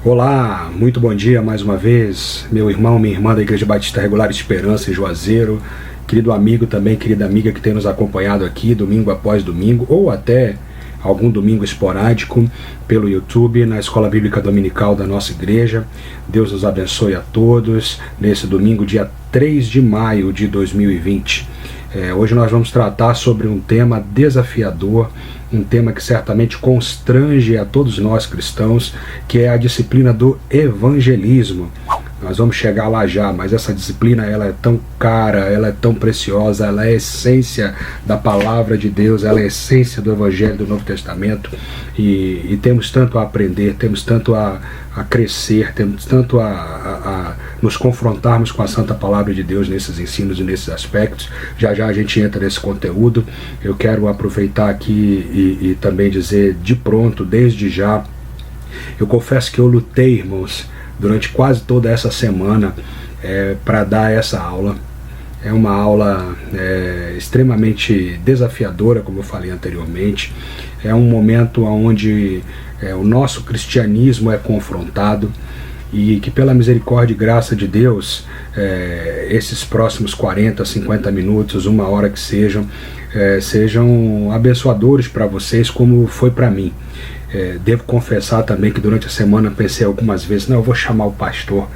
Olá, muito bom dia mais uma vez, meu irmão, minha irmã da Igreja Batista Regular Esperança em Juazeiro, querido amigo também, querida amiga que tem nos acompanhado aqui domingo após domingo, ou até algum domingo esporádico pelo YouTube, na Escola Bíblica Dominical da nossa igreja. Deus nos abençoe a todos nesse domingo, dia 3 de maio de 2020. Hoje nós vamos tratar sobre um tema desafiador, um tema que certamente constrange a todos nós cristãos, que é a disciplina do evangelismo. Nós vamos chegar lá já, mas essa disciplina ela é tão cara, ela é tão preciosa, ela é a essência da palavra de Deus, ela é a essência do Evangelho do Novo Testamento, e temos tanto a aprender, temos tanto a crescer, temos tanto a nos confrontarmos com a Santa Palavra de Deus nesses ensinos e nesses aspectos. Já já a gente entra nesse conteúdo. Eu quero aproveitar aqui e também dizer de pronto, desde já, eu confesso que eu lutei, irmãos, durante quase toda essa semana para dar essa aula. É uma aula extremamente desafiadora, como eu falei anteriormente. É um momento onde o nosso cristianismo é confrontado, e que pela misericórdia e graça de Deus, esses próximos 40, 50 minutos, uma hora que sejam abençoadores para vocês, como foi para mim. Devo confessar também que durante a semana pensei algumas vezes, não, eu vou chamar o pastor,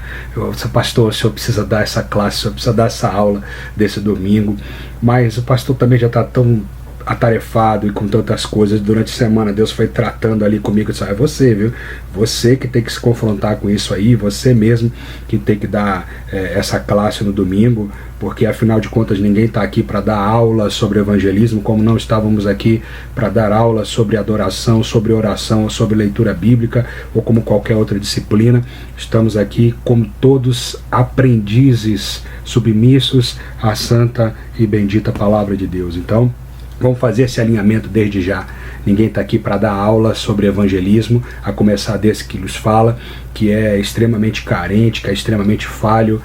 pastor, o senhor precisa dar essa classe, o senhor precisa dar essa aula desse domingo, mas o pastor também já está tão atarefado e com tantas coisas durante a semana. Deus foi tratando ali comigo, disse, é você, viu? Você que tem que se confrontar com isso aí, você mesmo que tem que dar essa classe no domingo, porque afinal de contas ninguém está aqui para dar aula sobre evangelismo, como não estávamos aqui para dar aula sobre adoração, sobre oração, sobre leitura bíblica ou como qualquer outra disciplina. Estamos aqui como todos aprendizes submissos à santa e bendita palavra de Deus. Então, vamos fazer esse alinhamento desde já. Ninguém está aqui para dar aula sobre evangelismo, a começar desse que nos fala, que é extremamente carente, que é extremamente falho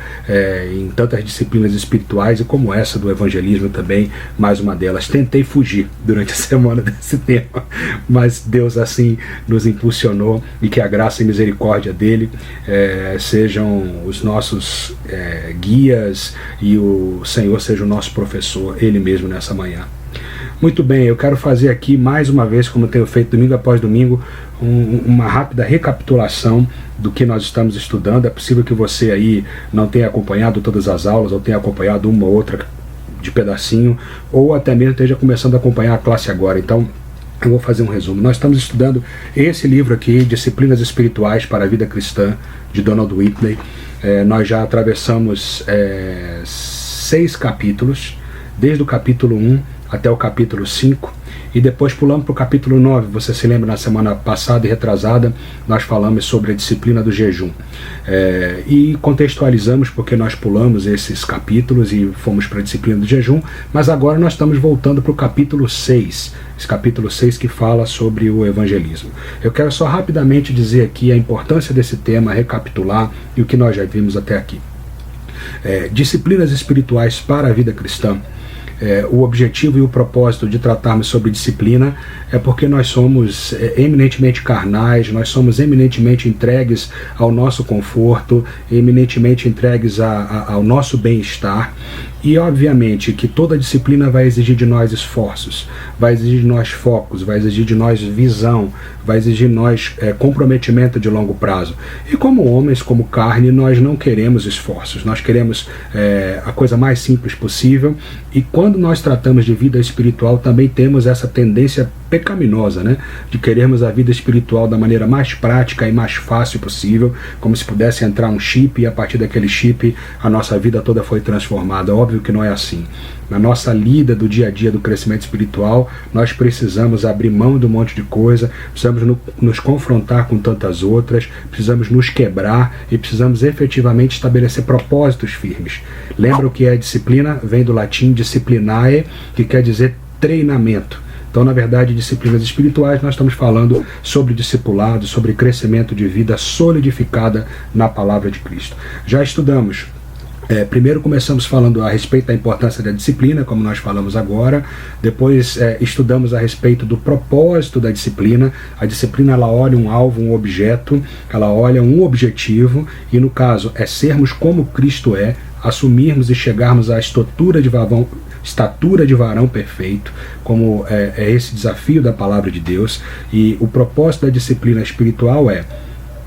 em tantas disciplinas espirituais, e como essa do evangelismo também, mais uma delas. Tentei fugir durante a semana desse tema, mas Deus assim nos impulsionou, e que a graça e misericórdia dele sejam os nossos guias, e o Senhor seja o nosso professor, Ele mesmo nessa manhã. Muito bem, eu quero fazer aqui mais uma vez, como tenho feito domingo após domingo, uma rápida recapitulação do que nós estamos estudando. É possível que você aí não tenha acompanhado todas as aulas, ou tenha acompanhado uma ou outra de pedacinho, ou até mesmo esteja começando a acompanhar a classe agora. Então, eu vou fazer um resumo. Nós estamos estudando esse livro aqui, Disciplinas Espirituais para a Vida Cristã, de Donald Whitney. Nós já atravessamos 6 capítulos, desde o capítulo 1 até o capítulo 5, e depois pulamos para o capítulo 9. Você se lembra, na semana passada e retrasada, nós falamos sobre a disciplina do jejum. E contextualizamos porque nós pulamos esses capítulos e fomos para a disciplina do jejum, mas agora nós estamos voltando para o capítulo 6, esse capítulo 6 que fala sobre o evangelismo. Eu quero só rapidamente dizer aqui a importância desse tema, recapitular e o que nós já vimos até aqui. Disciplinas espirituais para a vida cristã. O objetivo e o propósito de tratarmos sobre disciplina é porque nós somos eminentemente carnais, nós somos eminentemente entregues ao nosso conforto, eminentemente entregues ao nosso bem-estar, e obviamente que toda disciplina vai exigir de nós esforços, vai exigir de nós focos, vai exigir de nós visão, vai exigir de nós comprometimento de longo prazo. E como homens, como carne, nós não queremos esforços, nós queremos a coisa mais simples possível, e quando nós tratamos de vida espiritual também temos essa tendência pecaminosa, né, de querermos a vida espiritual da maneira mais prática e mais fácil possível, como se pudesse entrar um chip e a partir daquele chip a nossa vida toda foi transformada. Óbvio que não é assim. Na nossa lida do dia a dia do crescimento espiritual, nós precisamos abrir mão de um monte de coisa, precisamos nos confrontar com tantas outras, precisamos nos quebrar e precisamos efetivamente estabelecer propósitos firmes. Lembra o que é disciplina? Vem do latim disciplinae, que quer dizer treinamento. Então, na verdade, disciplinas espirituais, nós estamos falando sobre discipulado, sobre crescimento de vida solidificada na palavra de Cristo. Já estudamos Primeiro começamos falando a respeito da importância da disciplina, como nós falamos agora. Depois estudamos a respeito do propósito da disciplina. A disciplina, ela olha um alvo, um objeto, ela olha um objetivo, e no caso é sermos como Cristo é, assumirmos e chegarmos à estatura de varão perfeito, como é esse desafio da palavra de Deus. E o propósito da disciplina espiritual é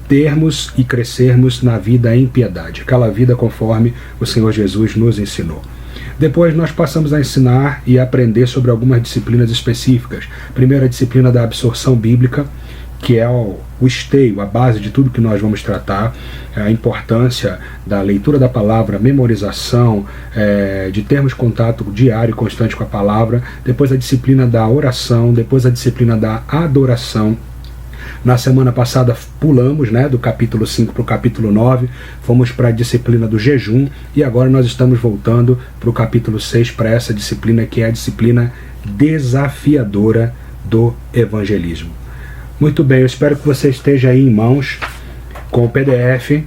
termos e crescermos na vida em piedade, aquela vida conforme o Senhor Jesus nos ensinou. Depois nós passamos a ensinar e a aprender sobre algumas disciplinas específicas. Primeiro, a disciplina da absorção bíblica, que é o esteio, a base de tudo que nós vamos tratar, a importância da leitura da palavra, memorização, de termos contato diário e constante com a palavra. Depois a disciplina da oração, depois a disciplina da adoração. Na semana passada pulamos, do capítulo 5 para o capítulo 9, fomos para a disciplina do jejum, e agora nós estamos voltando para o capítulo 6, para essa disciplina que é a disciplina desafiadora do evangelismo. Muito bem, eu espero que você esteja aí em mãos com o PDF,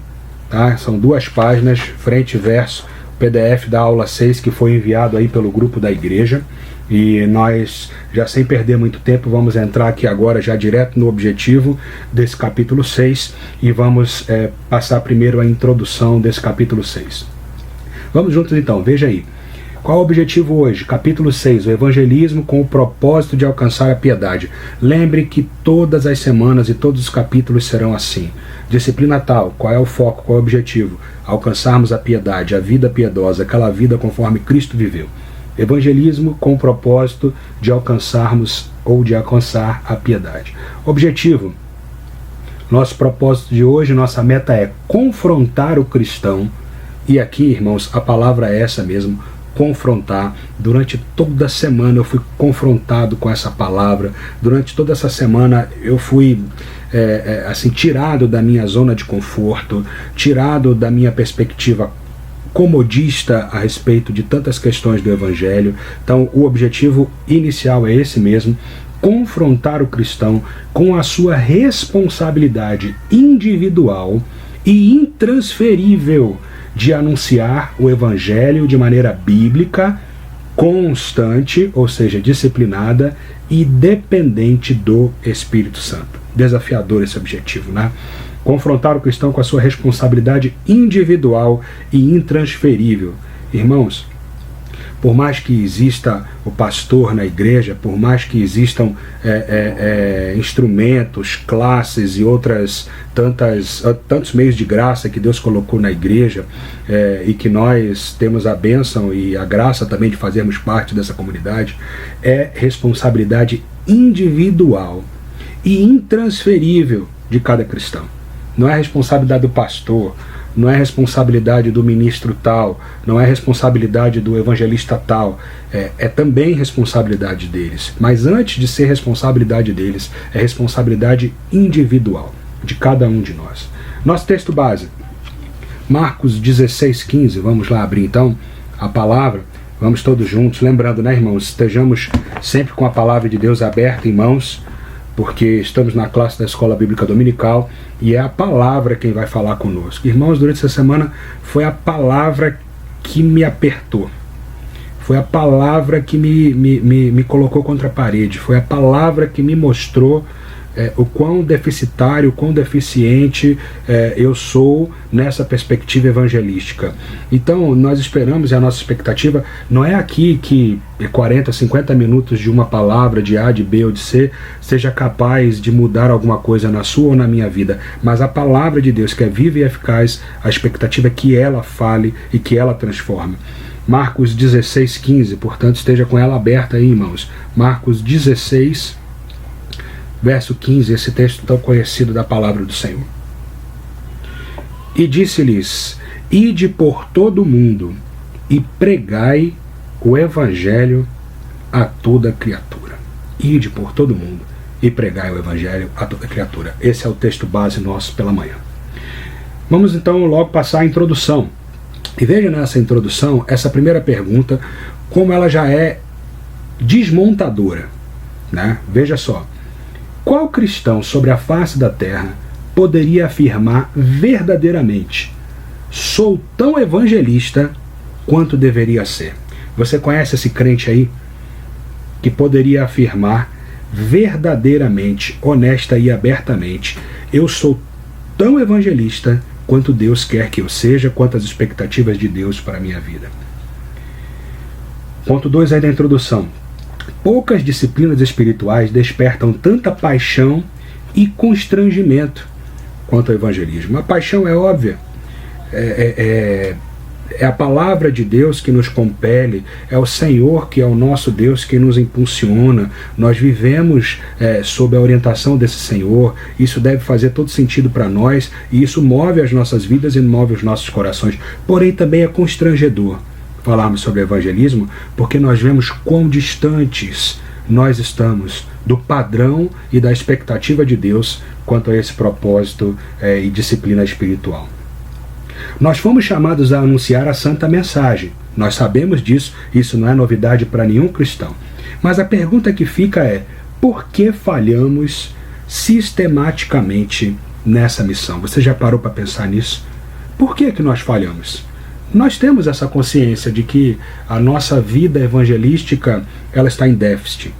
tá? São 2 páginas, frente e verso, o PDF da aula 6 que foi enviado aí pelo grupo da igreja. E nós, já sem perder muito tempo, vamos entrar aqui agora já direto no objetivo desse capítulo 6 e vamos passar primeiro a introdução desse capítulo 6. Vamos juntos então, veja aí. Qual é o objetivo hoje? Capítulo 6, o evangelismo com o propósito de alcançar a piedade. Lembre que todas as semanas e todos os capítulos serão assim. Disciplina tal, qual é o foco, qual é o objetivo? Alcançarmos a piedade, a vida piedosa, aquela vida conforme Cristo viveu. Evangelismo com o propósito de alcançarmos ou de alcançar a piedade. Objetivo. Nosso propósito de hoje, nossa meta é confrontar o cristão. E aqui, irmãos, a palavra é essa mesmo, confrontar. Durante toda a semana eu fui confrontado com essa palavra. Durante toda essa semana eu fui tirado da minha zona de conforto, tirado da minha perspectiva comodista a respeito de tantas questões do Evangelho. Então o objetivo inicial é esse mesmo, confrontar o cristão com a sua responsabilidade individual e intransferível de anunciar o Evangelho de maneira bíblica, constante, ou seja, disciplinada e dependente do Espírito Santo. Desafiador esse objetivo, né? Confrontar o cristão com a sua responsabilidade individual e intransferível. Irmãos, por mais que exista o pastor na igreja, por mais que existam instrumentos, classes e tantos meios de graça que Deus colocou na igreja, e que nós temos a bênção e a graça também de fazermos parte dessa comunidade, é responsabilidade individual e intransferível de cada cristão. Não é responsabilidade do pastor, não é responsabilidade do ministro tal, não é responsabilidade do evangelista tal, é também responsabilidade deles. Mas antes de ser responsabilidade deles, é responsabilidade individual de cada um de nós. Nosso texto base, Marcos 16:15, vamos lá abrir então a palavra, vamos todos juntos, lembrando, irmãos, estejamos sempre com a palavra de Deus aberta em mãos, porque estamos na classe da Escola Bíblica Dominical e é a palavra quem vai falar conosco. Irmãos, durante essa semana foi a palavra que me apertou, foi a palavra que me colocou contra a parede, foi a palavra que me mostrou o quão deficitário, o quão deficiente eu sou nessa perspectiva evangelística. Então nós esperamos, e a nossa expectativa não é aqui que 40, 50 minutos de uma palavra de A, de B ou de C seja capaz de mudar alguma coisa na sua ou na minha vida, mas a palavra de Deus, que é viva e eficaz, a expectativa é que ela fale e que ela transforme. Marcos 16:15, portanto esteja com ela aberta aí, irmãos. Marcos 16, verso 15, esse texto tão conhecido da palavra do Senhor. E disse-lhes: ide por todo o mundo e pregai o evangelho a toda criatura. Ide por todo o mundo e pregai o evangelho a toda criatura. Esse é o texto base nosso pela manhã. Vamos então logo passar a introdução. E veja nessa introdução, essa primeira pergunta, como ela já é desmontadora, né? Veja só. Qual cristão sobre a face da terra poderia afirmar verdadeiramente sou tão evangelista quanto deveria ser. Você conhece esse crente aí que poderia afirmar verdadeiramente, honesta e abertamente: eu sou tão evangelista quanto Deus quer que eu seja, quanto as expectativas de Deus para a minha vida. Ponto 2 aí da introdução. Poucas disciplinas espirituais despertam tanta paixão e constrangimento quanto ao evangelismo. A paixão é óbvia. É a palavra de Deus que nos compele, é o Senhor que é o nosso Deus que nos impulsiona. Nós vivemos sob a orientação desse Senhor. Isso deve fazer todo sentido para nós, e isso move as nossas vidas e move os nossos corações. Porém, também é constrangedor falarmos sobre evangelismo, porque nós vemos quão distantes nós estamos do padrão e da expectativa de Deus quanto a esse propósito e disciplina espiritual. Nós fomos chamados a anunciar a santa mensagem. Nós sabemos disso, isso não é novidade para nenhum cristão. Mas a pergunta que fica é: por que falhamos sistematicamente nessa missão? Você já parou para pensar nisso? Por que nós falhamos? Nós temos essa consciência de que a nossa vida evangelística ela está em déficit.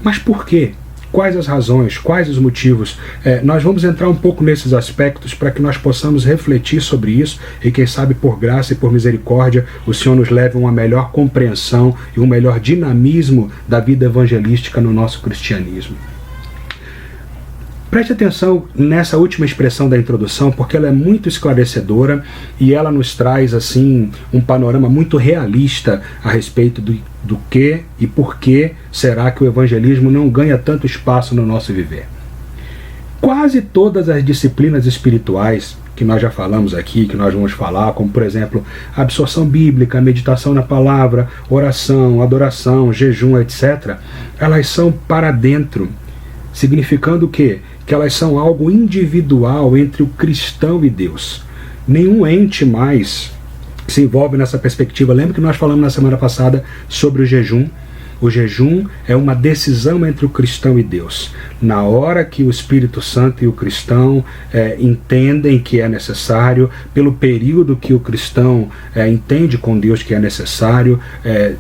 Mas por quê? Quais as razões? Quais os motivos? Nós vamos entrar um pouco nesses aspectos para que nós possamos refletir sobre isso e, quem sabe, por graça e por misericórdia, o Senhor nos leve a uma melhor compreensão e um melhor dinamismo da vida evangelística no nosso cristianismo. Preste atenção nessa última expressão da introdução, porque ela é muito esclarecedora e ela nos traz assim um panorama muito realista a respeito do que e por que será que o evangelismo não ganha tanto espaço no nosso viver. Quase todas as disciplinas espirituais que nós já falamos aqui, que nós vamos falar, como por exemplo absorção bíblica, meditação na palavra, oração, adoração, jejum, etc., elas são para dentro, significando o quê? Que elas são algo individual entre o cristão e Deus. Nenhum ente mais se envolve nessa perspectiva. Lembra que nós falamos na semana passada sobre o jejum? O jejum é uma decisão entre o cristão e Deus. Na hora que o Espírito Santo e o cristão entendem que é necessário, pelo período que o cristão entende com Deus que é necessário,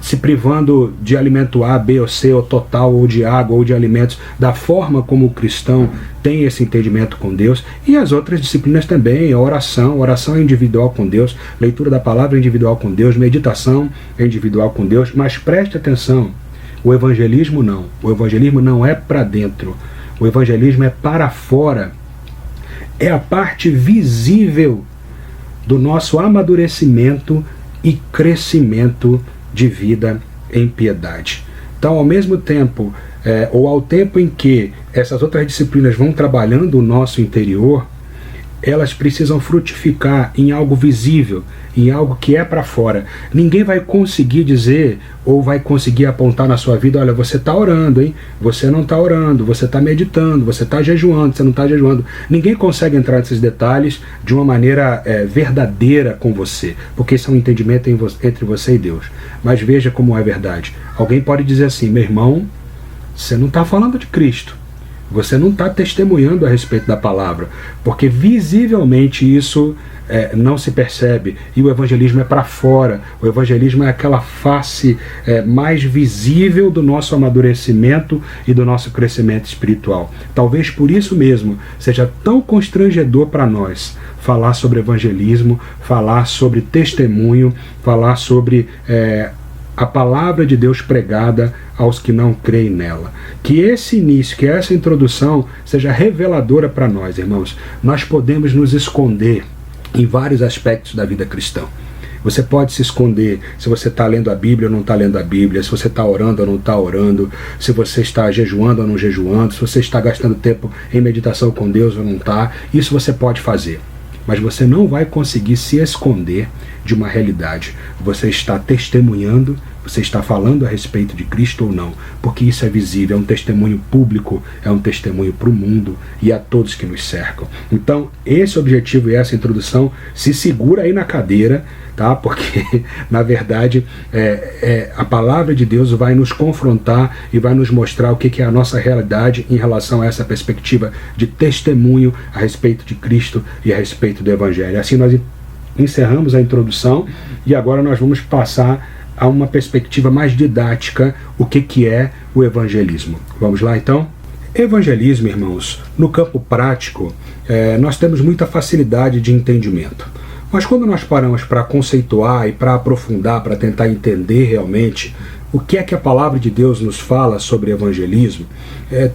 se privando de alimento A, B ou C, ou total, ou de água, ou de alimentos, da forma como o cristão tem esse entendimento com Deus. E as outras disciplinas também, a oração é individual com Deus, leitura da palavra é individual com Deus, meditação é individual com Deus. Mas preste atenção, o evangelismo não. O evangelismo não é para dentro. O evangelismo é para fora. É a parte visível do nosso amadurecimento e crescimento de vida em piedade. Então, ao mesmo tempo, ou ao tempo em que essas outras disciplinas vão trabalhando o nosso interior, elas precisam frutificar em algo visível, em algo que é para fora. Ninguém vai conseguir dizer ou vai conseguir apontar na sua vida: olha, você está orando, hein? Você não está orando, você está meditando, você está jejuando, você não está jejuando. Ninguém consegue entrar nesses detalhes de uma maneira verdadeira com você, porque isso é um entendimento entre você e Deus. Mas veja como é verdade. Alguém pode dizer assim: meu irmão, você não está falando de Cristo. Você não está testemunhando a respeito da palavra, porque visivelmente isso não se percebe, e o evangelismo é para fora. O evangelismo é aquela face mais visível do nosso amadurecimento e do nosso crescimento espiritual. Talvez por isso mesmo seja tão constrangedor para nós falar sobre evangelismo, falar sobre testemunho, falar sobre a palavra de Deus pregada aos que não creem nela. Que esse início, que essa introdução seja reveladora para nós, irmãos. Nós podemos nos esconder em vários aspectos da vida cristã. Você pode se esconder se você está lendo a Bíblia ou não está lendo a Bíblia, se você está orando ou não está orando, se você está jejuando ou não jejuando, se você está gastando tempo em meditação com Deus ou não está. Isso você pode fazer. Mas você não vai conseguir se esconder de uma realidade. Você está testemunhando, você está falando a respeito de Cristo ou não, porque isso é visível, é um testemunho público, é um testemunho para o mundo e a todos que nos cercam. Então, esse objetivo e essa introdução, se segura aí na cadeira, tá? Porque, na verdade, a palavra de Deus vai nos confrontar e vai nos mostrar o que é a nossa realidade em relação a essa perspectiva de testemunho a respeito de Cristo e a respeito do Evangelho. Assim nós encerramos a introdução e agora nós vamos passar a uma perspectiva mais didática, o que é o evangelismo. Vamos lá então? Evangelismo, irmãos, no campo prático, nós temos muita facilidade de entendimento. Mas quando nós paramos para conceituar e para aprofundar, para tentar entender realmente o que é que a palavra de Deus nos fala sobre evangelismo,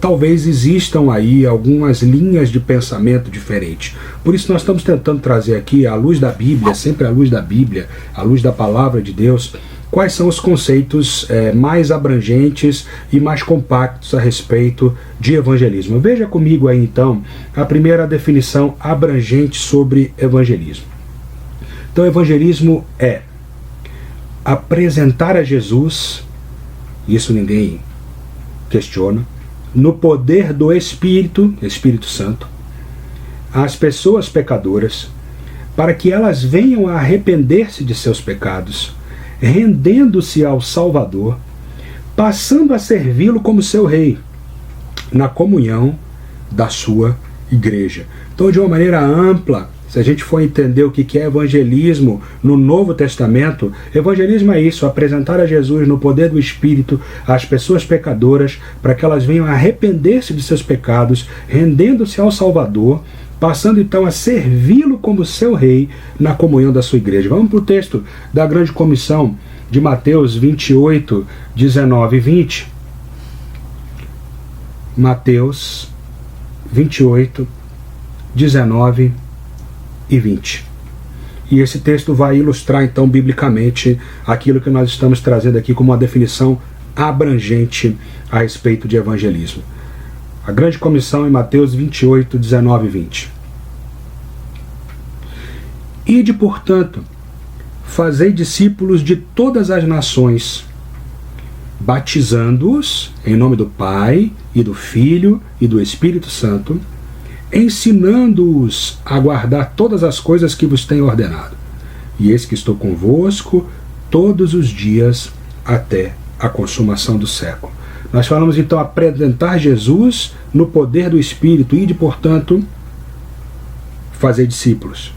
talvez existam aí algumas linhas de pensamento diferentes. Por isso nós estamos tentando trazer aqui, à luz da Bíblia, sempre à luz da Bíblia, à luz da palavra de Deus, quais são os conceitos mais abrangentes e mais compactos a respeito de evangelismo. Veja comigo aí então a primeira definição abrangente sobre evangelismo. Então, evangelismo é apresentar a Jesus, isso ninguém questiona, no poder do Espírito Santo, às pessoas pecadoras, para que elas venham a arrepender-se de seus pecados, rendendo-se ao Salvador, passando a servi-lo como seu rei, na comunhão da sua igreja. Então, de uma maneira ampla, se a gente for entender o que é evangelismo no Novo Testamento, evangelismo é isso, apresentar a Jesus no poder do Espírito às pessoas pecadoras, para que elas venham a arrepender-se de seus pecados, rendendo-se ao Salvador, passando então a servi-lo como seu rei na comunhão da sua igreja. Vamos para o texto da grande comissão de Mateus 28, 19 e 20. Mateus 28, 19 e 20. E esse texto vai ilustrar então biblicamente aquilo que nós estamos trazendo aqui como uma definição abrangente a respeito de evangelismo. A grande comissão em Mateus 28, 19 e 20. Ide, portanto, fazei discípulos de todas as nações, batizando-os em nome do Pai, e do Filho, e do Espírito Santo, ensinando-os a guardar todas as coisas que vos tenho ordenado. E eis que estou convosco todos os dias até a consumação do século. Nós falamos então apresentar Jesus no poder do Espírito e, portanto, fazer discípulos.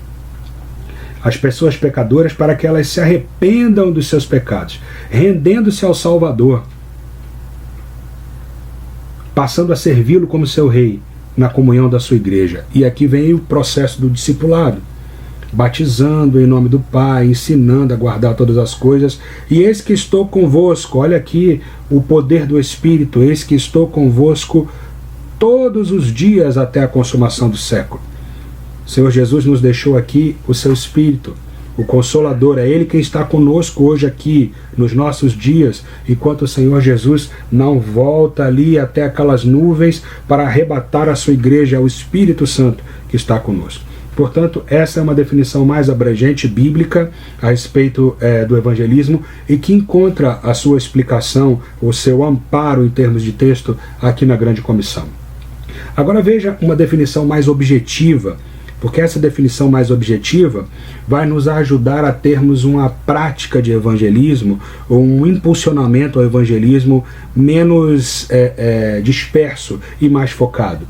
As pessoas pecadoras, para que elas se arrependam dos seus pecados, rendendo-se ao Salvador, passando a servi-lo como seu rei, na comunhão da sua igreja. E aqui vem o processo do discipulado, batizando em nome do Pai, ensinando a guardar todas as coisas. E eis que estou convosco, olha aqui o poder do Espírito, eis que estou convosco todos os dias até a consumação do século. O Senhor Jesus nos deixou aqui o seu Espírito, o Consolador, é Ele quem está conosco hoje aqui, nos nossos dias, enquanto o Senhor Jesus não volta ali até aquelas nuvens para arrebatar a sua igreja, é o Espírito Santo que está conosco. Portanto, essa é uma definição mais abrangente, bíblica, a respeito do evangelismo, e que encontra a sua explicação, o seu amparo em termos de texto, aqui na Grande Comissão. Agora veja uma definição mais objetiva, porque essa definição mais objetiva vai nos ajudar a termos uma prática de evangelismo, ou um impulsionamento ao evangelismo menos disperso e mais focado.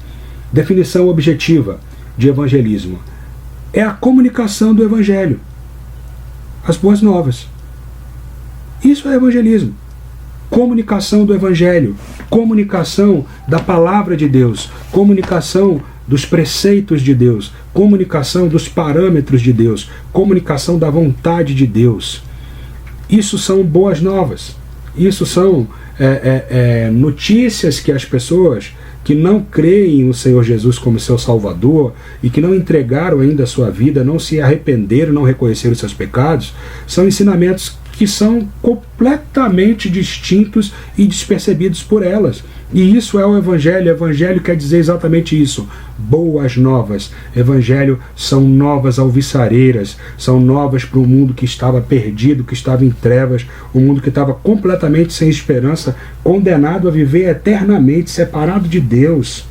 Definição objetiva de evangelismo é a comunicação do evangelho, as boas novas. Isso é evangelismo. Comunicação do evangelho, comunicação da palavra de Deus, comunicação dos preceitos de Deus, comunicação dos parâmetros de Deus, comunicação da vontade de Deus. Isso são boas novas. Isso são notícias que as pessoas que não creem no Senhor Jesus como seu Salvador e que não entregaram ainda a sua vida, não se arrependeram, não reconheceram os seus pecados, são ensinamentos que são completamente distintos e despercebidos por elas. E isso é o Evangelho. Evangelho quer dizer exatamente isso, boas novas. Evangelho são novas alviçareiras, são novas para o mundo que estava perdido, que estava em trevas, um mundo que estava completamente sem esperança, condenado a viver eternamente, separado de Deus,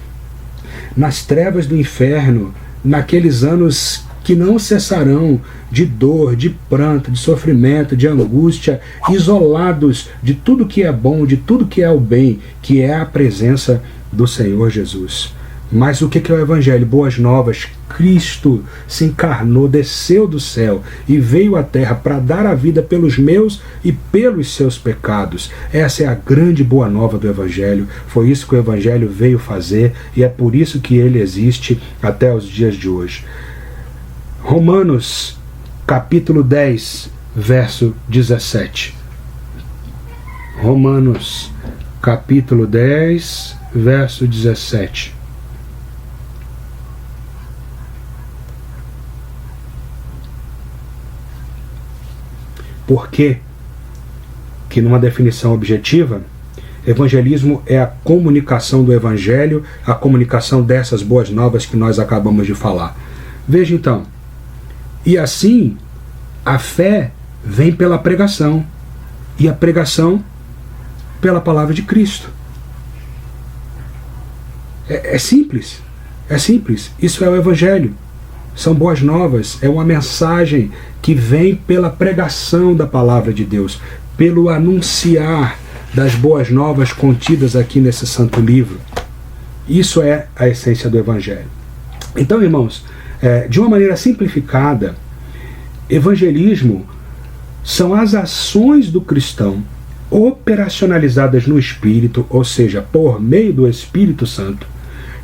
nas trevas do inferno, naqueles anos que não cessarão, de dor, de pranto, de sofrimento, de angústia, isolados de tudo que é bom, de tudo que é o bem, que é a presença do Senhor Jesus. Mas o que é o Evangelho? Boas novas. Cristo se encarnou, desceu do céu e veio à terra para dar a vida pelos meus e pelos seus pecados. Essa é a grande boa nova do Evangelho. Foi isso que o Evangelho veio fazer e é por isso que ele existe até os dias de hoje. Romanos, capítulo 10, verso 17. Romanos, capítulo 10, verso 17. Por que numa definição objetiva, evangelismo é a comunicação do Evangelho, a comunicação dessas boas novas que nós acabamos de falar. Veja então, e assim a fé vem pela pregação, e a pregação pela palavra de Cristo. É simples, isso é o Evangelho. São boas novas, é uma mensagem que vem pela pregação da palavra de Deus, pelo anunciar das boas novas contidas aqui nesse santo livro. Isso é a essência do Evangelho. Então, irmãos, de uma maneira simplificada, evangelismo são as ações do cristão operacionalizadas no Espírito, ou seja, por meio do Espírito Santo,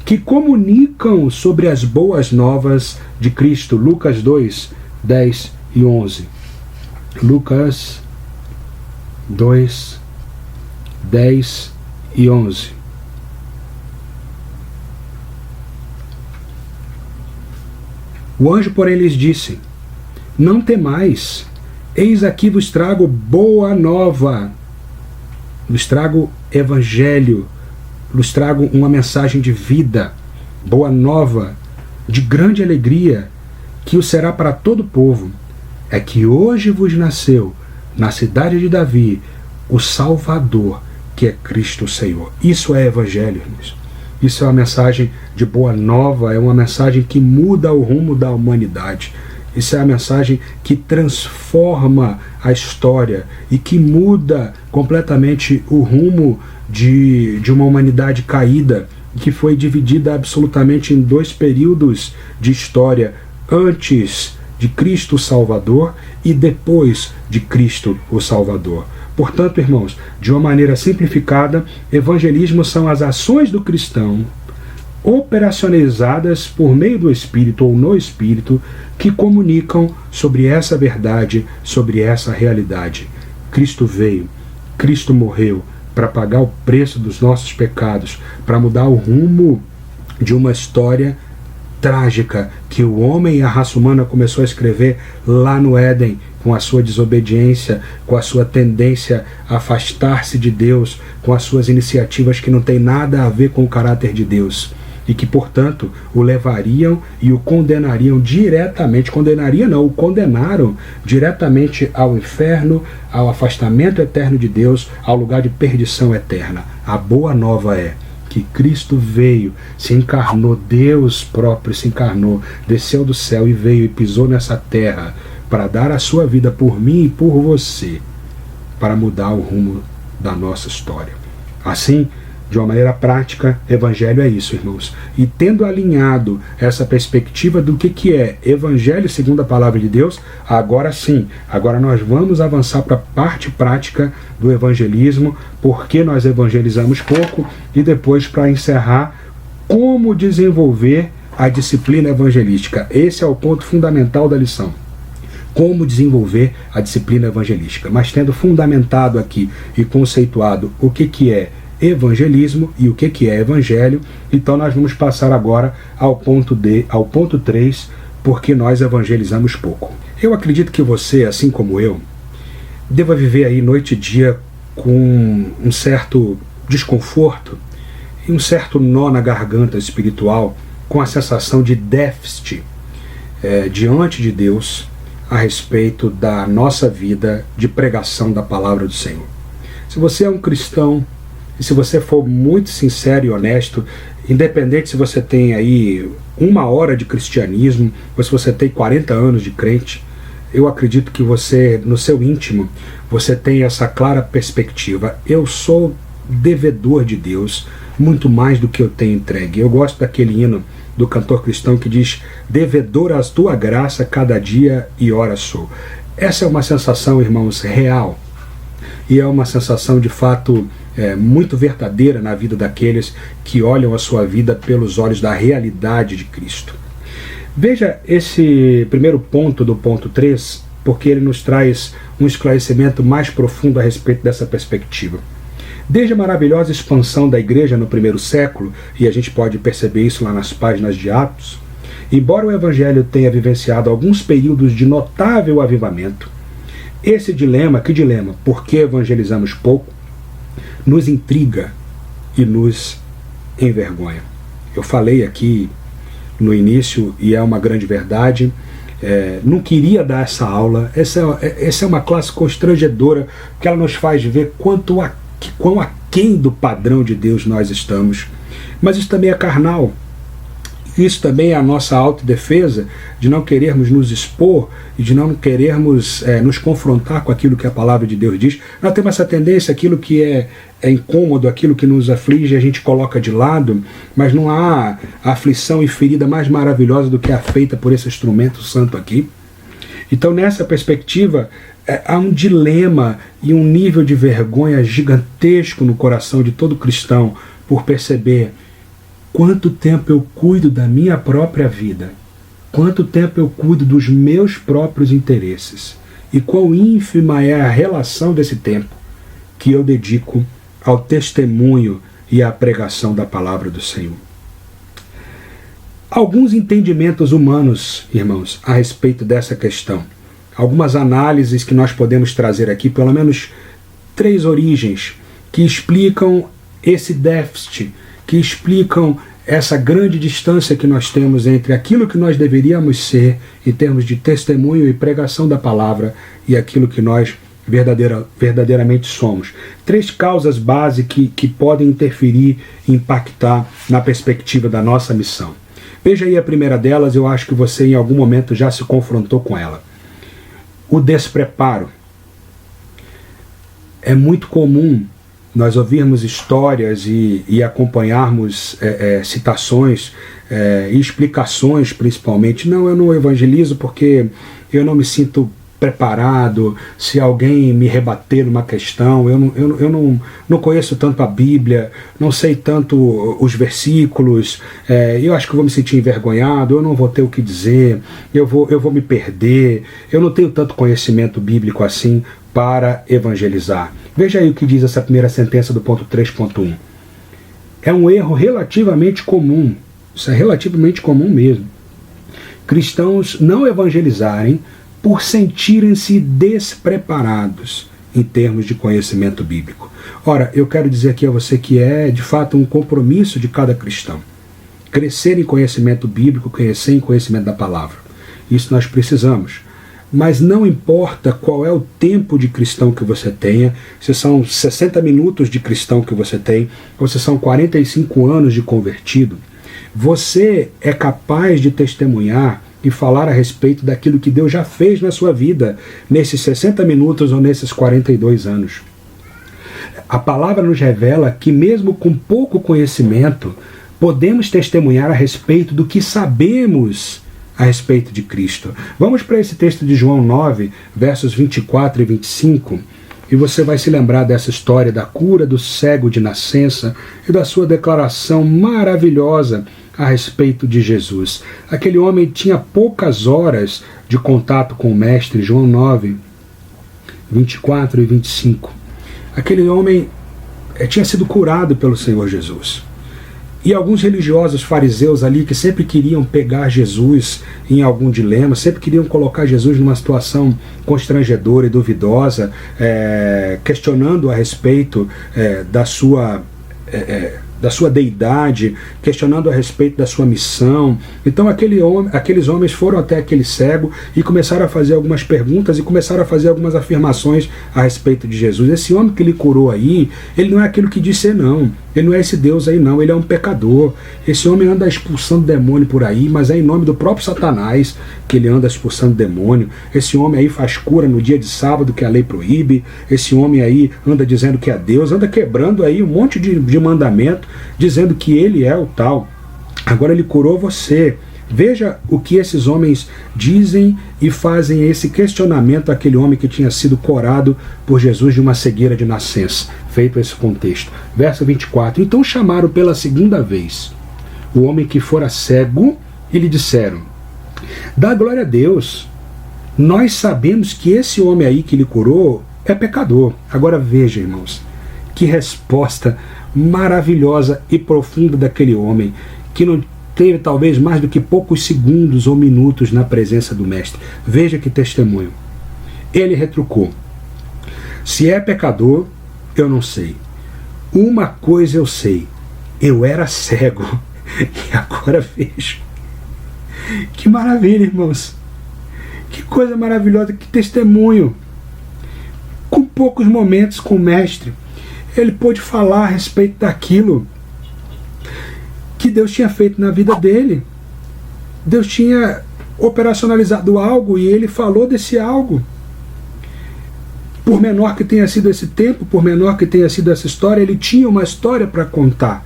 que comunicam sobre as boas novas de Cristo. Lucas 2, 10 e 11. Lucas 2, 10 e 11. O anjo, porém, lhes disse: não temais, eis aqui vos trago boa nova, vos trago evangelho, vos trago uma mensagem de vida, boa nova, de grande alegria, que o será para todo o povo. É que hoje vos nasceu, na cidade de Davi, o Salvador, que é Cristo o Senhor. Isso é evangelho, irmãos. Isso é uma mensagem de boa nova, é uma mensagem que muda o rumo da humanidade. Isso é a mensagem que transforma a história e que muda completamente o rumo de uma humanidade caída, que foi dividida absolutamente em dois períodos de história: antes de Cristo o Salvador e depois de Cristo o Salvador. Portanto, irmãos, de uma maneira simplificada, evangelismo são as ações do cristão operacionalizadas por meio do Espírito ou no Espírito, que comunicam sobre essa verdade, sobre essa realidade. Cristo veio, Cristo morreu para pagar o preço dos nossos pecados, para mudar o rumo de uma história trágica que o homem e a raça humana começou a escrever lá no Éden, com a sua desobediência, com a sua tendência a afastar-se de Deus, com as suas iniciativas que não têm nada a ver com o caráter de Deus, e que, portanto, o levariam e o condenariam diretamente, o condenaram diretamente ao inferno, ao afastamento eterno de Deus, ao lugar de perdição eterna. A boa nova é que Cristo veio, se encarnou, Deus próprio se encarnou, desceu do céu e veio e pisou nessa terra para dar a sua vida por mim e por você, para mudar o rumo da nossa história. Assim, de uma maneira prática, evangelho é isso, irmãos. E tendo alinhado essa perspectiva do que é evangelho segundo a palavra de Deus, agora sim, agora nós vamos avançar para a parte prática do evangelismo, porque nós evangelizamos pouco, e depois, para encerrar, como desenvolver a disciplina evangelística. Esse é o ponto fundamental da lição. Como desenvolver a disciplina evangelística. Mas tendo fundamentado aqui e conceituado o que é evangelismo e o que é evangelho, então nós vamos passar agora ao ponto 3, porque nós evangelizamos pouco. Eu acredito que você, assim como eu, deva viver aí noite e dia com um certo desconforto e um certo nó na garganta espiritual, com a sensação de déficit diante de Deus a respeito da nossa vida de pregação da palavra do Senhor. Se você é um cristão, e se você for muito sincero e honesto, independente se você tem aí 1 hora de cristianismo, ou se você tem 40 anos de crente, eu acredito que você, no seu íntimo, você tem essa clara perspectiva: eu sou devedor de Deus, muito mais do que eu tenho entregue. Eu gosto daquele hino do cantor cristão que diz: devedor à tua graça cada dia e hora sou. Essa é uma sensação, irmãos, real, e é uma sensação de fato muito verdadeira na vida daqueles que olham a sua vida pelos olhos da realidade de Cristo. Veja esse primeiro ponto do ponto 3, porque ele nos traz um esclarecimento mais profundo a respeito dessa perspectiva. Desde a maravilhosa expansão da igreja no primeiro século, e a gente pode perceber isso lá nas páginas de Atos, embora o Evangelho tenha vivenciado alguns períodos de notável avivamento, esse dilema, que dilema? Por que evangelizamos pouco? Nos intriga e nos envergonha. Eu falei aqui no início, e é uma grande verdade, não queria dar essa aula. Essa é uma classe constrangedora, porque ela nos faz ver quão aquém do padrão de Deus nós estamos. Mas isso também é carnal. Isso também é a nossa autodefesa, de não querermos nos expor e de não querermos nos confrontar com aquilo que a palavra de Deus diz. Nós temos essa tendência, aquilo que é incômodo, aquilo que nos aflige, a gente coloca de lado, mas não há aflição e ferida mais maravilhosa do que a feita por esse instrumento santo aqui. Então, nessa perspectiva, há um dilema e um nível de vergonha gigantesco no coração de todo cristão por perceber quanto tempo eu cuido da minha própria vida, quanto tempo eu cuido dos meus próprios interesses e quão ínfima é a relação desse tempo que eu dedico ao testemunho e à pregação da palavra do Senhor. Alguns entendimentos humanos, irmãos, a respeito dessa questão. Algumas análises que nós podemos trazer aqui, pelo menos 3 origens, que explicam esse déficit, que explicam essa grande distância que nós temos entre aquilo que nós deveríamos ser em termos de testemunho e pregação da palavra e aquilo que nós verdadeiramente somos. 3 causas base que podem interferir e impactar na perspectiva da nossa missão. Veja aí a primeira delas, eu acho que você em algum momento já se confrontou com ela. O despreparo. É muito comum nós ouvirmos histórias e acompanharmos citações e explicações, principalmente. Não, eu não evangelizo porque eu não me sinto preparado. Se alguém me rebater numa questão, eu não conheço tanto a Bíblia, não sei tanto os versículos, eu acho que eu vou me sentir envergonhado, eu não vou ter o que dizer, eu vou me perder, eu não tenho tanto conhecimento bíblico assim para evangelizar. Veja aí o que diz essa primeira sentença do ponto 3.1. É um erro relativamente comum, isso é relativamente comum mesmo, cristãos não evangelizarem por sentirem-se despreparados em termos de conhecimento bíblico. Ora, eu quero dizer aqui a você que é de fato um compromisso de cada cristão crescer em conhecimento bíblico, crescer em conhecimento da palavra. Isso nós precisamos. Mas não importa qual é o tempo de cristão que você tenha, se são 60 minutos de cristão que você tem, ou se são 45 anos de convertido, você é capaz de testemunhar e falar a respeito daquilo que Deus já fez na sua vida nesses 60 minutos ou nesses 42 anos. A palavra nos revela que mesmo com pouco conhecimento, podemos testemunhar a respeito do que sabemos a respeito de Cristo. Vamos para esse texto de João 9, versos 24 e 25, e você vai se lembrar dessa história da cura do cego de nascença e da sua declaração maravilhosa a respeito de Jesus. Aquele homem tinha poucas horas de contato com o Mestre, João 9, 24 e 25. Aquele homem tinha sido curado pelo Senhor Jesus. E alguns religiosos fariseus ali que sempre queriam pegar Jesus em algum dilema, sempre queriam colocar Jesus numa situação constrangedora e duvidosa, questionando a respeito da sua deidade, questionando a respeito da sua missão. Então aqueles homens foram até aquele cego e começaram a fazer algumas perguntas e começaram a fazer algumas afirmações a respeito de Jesus. Esse homem que lhe curou aí, ele não é aquilo que diz ser, não. Ele não é esse Deus aí não, ele é um pecador. Esse homem anda expulsando demônio por aí, mas é em nome do próprio Satanás que ele anda expulsando demônio. Esse homem aí faz cura no dia de sábado que a lei proíbe. Esse homem aí anda dizendo que é Deus, anda quebrando aí um monte de mandamento, dizendo que ele é o tal. Agora ele curou você. Veja o que esses homens dizem e fazem esse questionamento àquele homem que tinha sido curado por Jesus de uma cegueira de nascença. Feito esse contexto. Verso 24. Então chamaram pela segunda vez o homem que fora cego e lhe disseram: dá glória a Deus. Nós sabemos que esse homem aí que lhe curou é pecador. Agora veja, irmãos, que resposta maravilhosa e profunda daquele homem que não teve talvez mais do que poucos segundos ou minutos na presença do mestre. Veja que testemunho. Ele retrucou: se é pecador, eu não sei. Uma coisa eu sei: eu era cego e agora vejo. Que maravilha, irmãos. Que coisa maravilhosa, que testemunho. Com poucos momentos com o mestre, ele pôde falar a respeito daquilo que Deus tinha feito na vida dele. Deus tinha operacionalizado algo e ele falou desse algo. Por menor que tenha sido esse tempo, por menor que tenha sido essa história, ele tinha uma história para contar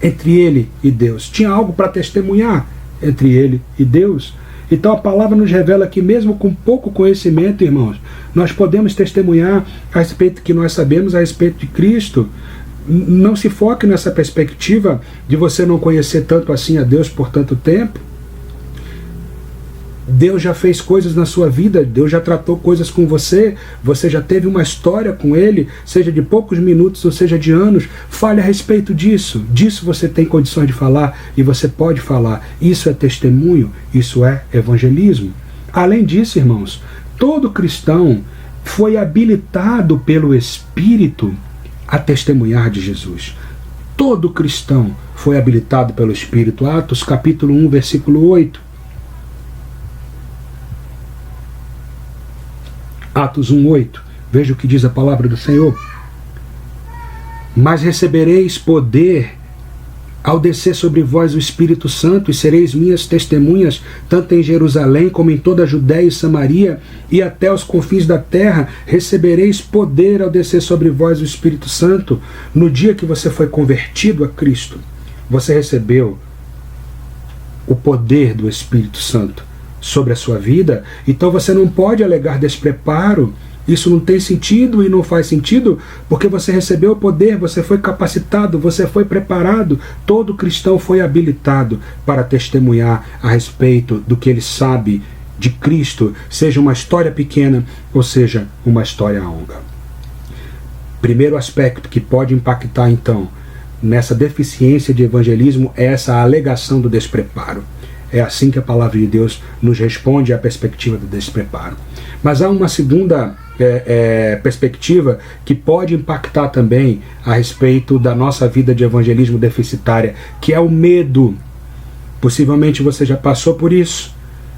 entre ele e Deus. Tinha algo para testemunhar entre ele e Deus. Então a palavra nos revela que mesmo com pouco conhecimento, irmãos, nós podemos testemunhar a respeito que nós sabemos a respeito de Cristo. Não se foque nessa perspectiva de você não conhecer tanto assim a Deus por tanto tempo. Deus já fez coisas na sua vida, Deus já tratou coisas com você, você já teve uma história com Ele, seja de poucos minutos ou seja de anos. Fale a respeito disso você tem condições de falar e você pode falar. Isso é testemunho, isso é evangelismo. Além disso, irmãos, todo cristão foi habilitado pelo Espírito a testemunhar de Jesus. Todo cristão foi habilitado pelo Espírito. Atos capítulo 1, versículo 8. Atos 1:8. Veja o que diz a palavra do Senhor. Mas recebereis poder ao descer sobre vós o Espírito Santo, e sereis minhas testemunhas, tanto em Jerusalém como em toda a Judéia e Samaria, e até os confins da terra. Recebereis poder ao descer sobre vós o Espírito Santo. No dia que você foi convertido a Cristo, você recebeu o poder do Espírito Santo sobre a sua vida. Então você não pode alegar despreparo. Isso não tem sentido e não faz sentido, porque você recebeu o poder, você foi capacitado, você foi preparado. Todo cristão foi habilitado para testemunhar a respeito do que ele sabe de Cristo, seja uma história pequena ou seja uma história longa. Primeiro aspecto que pode impactar então nessa deficiência de evangelismo é essa alegação do despreparo. É assim que a palavra de Deus nos responde à perspectiva do despreparo. Mas há uma segunda perspectiva que pode impactar também a respeito da nossa vida de evangelismo deficitária, que é o medo. Possivelmente você já passou por isso.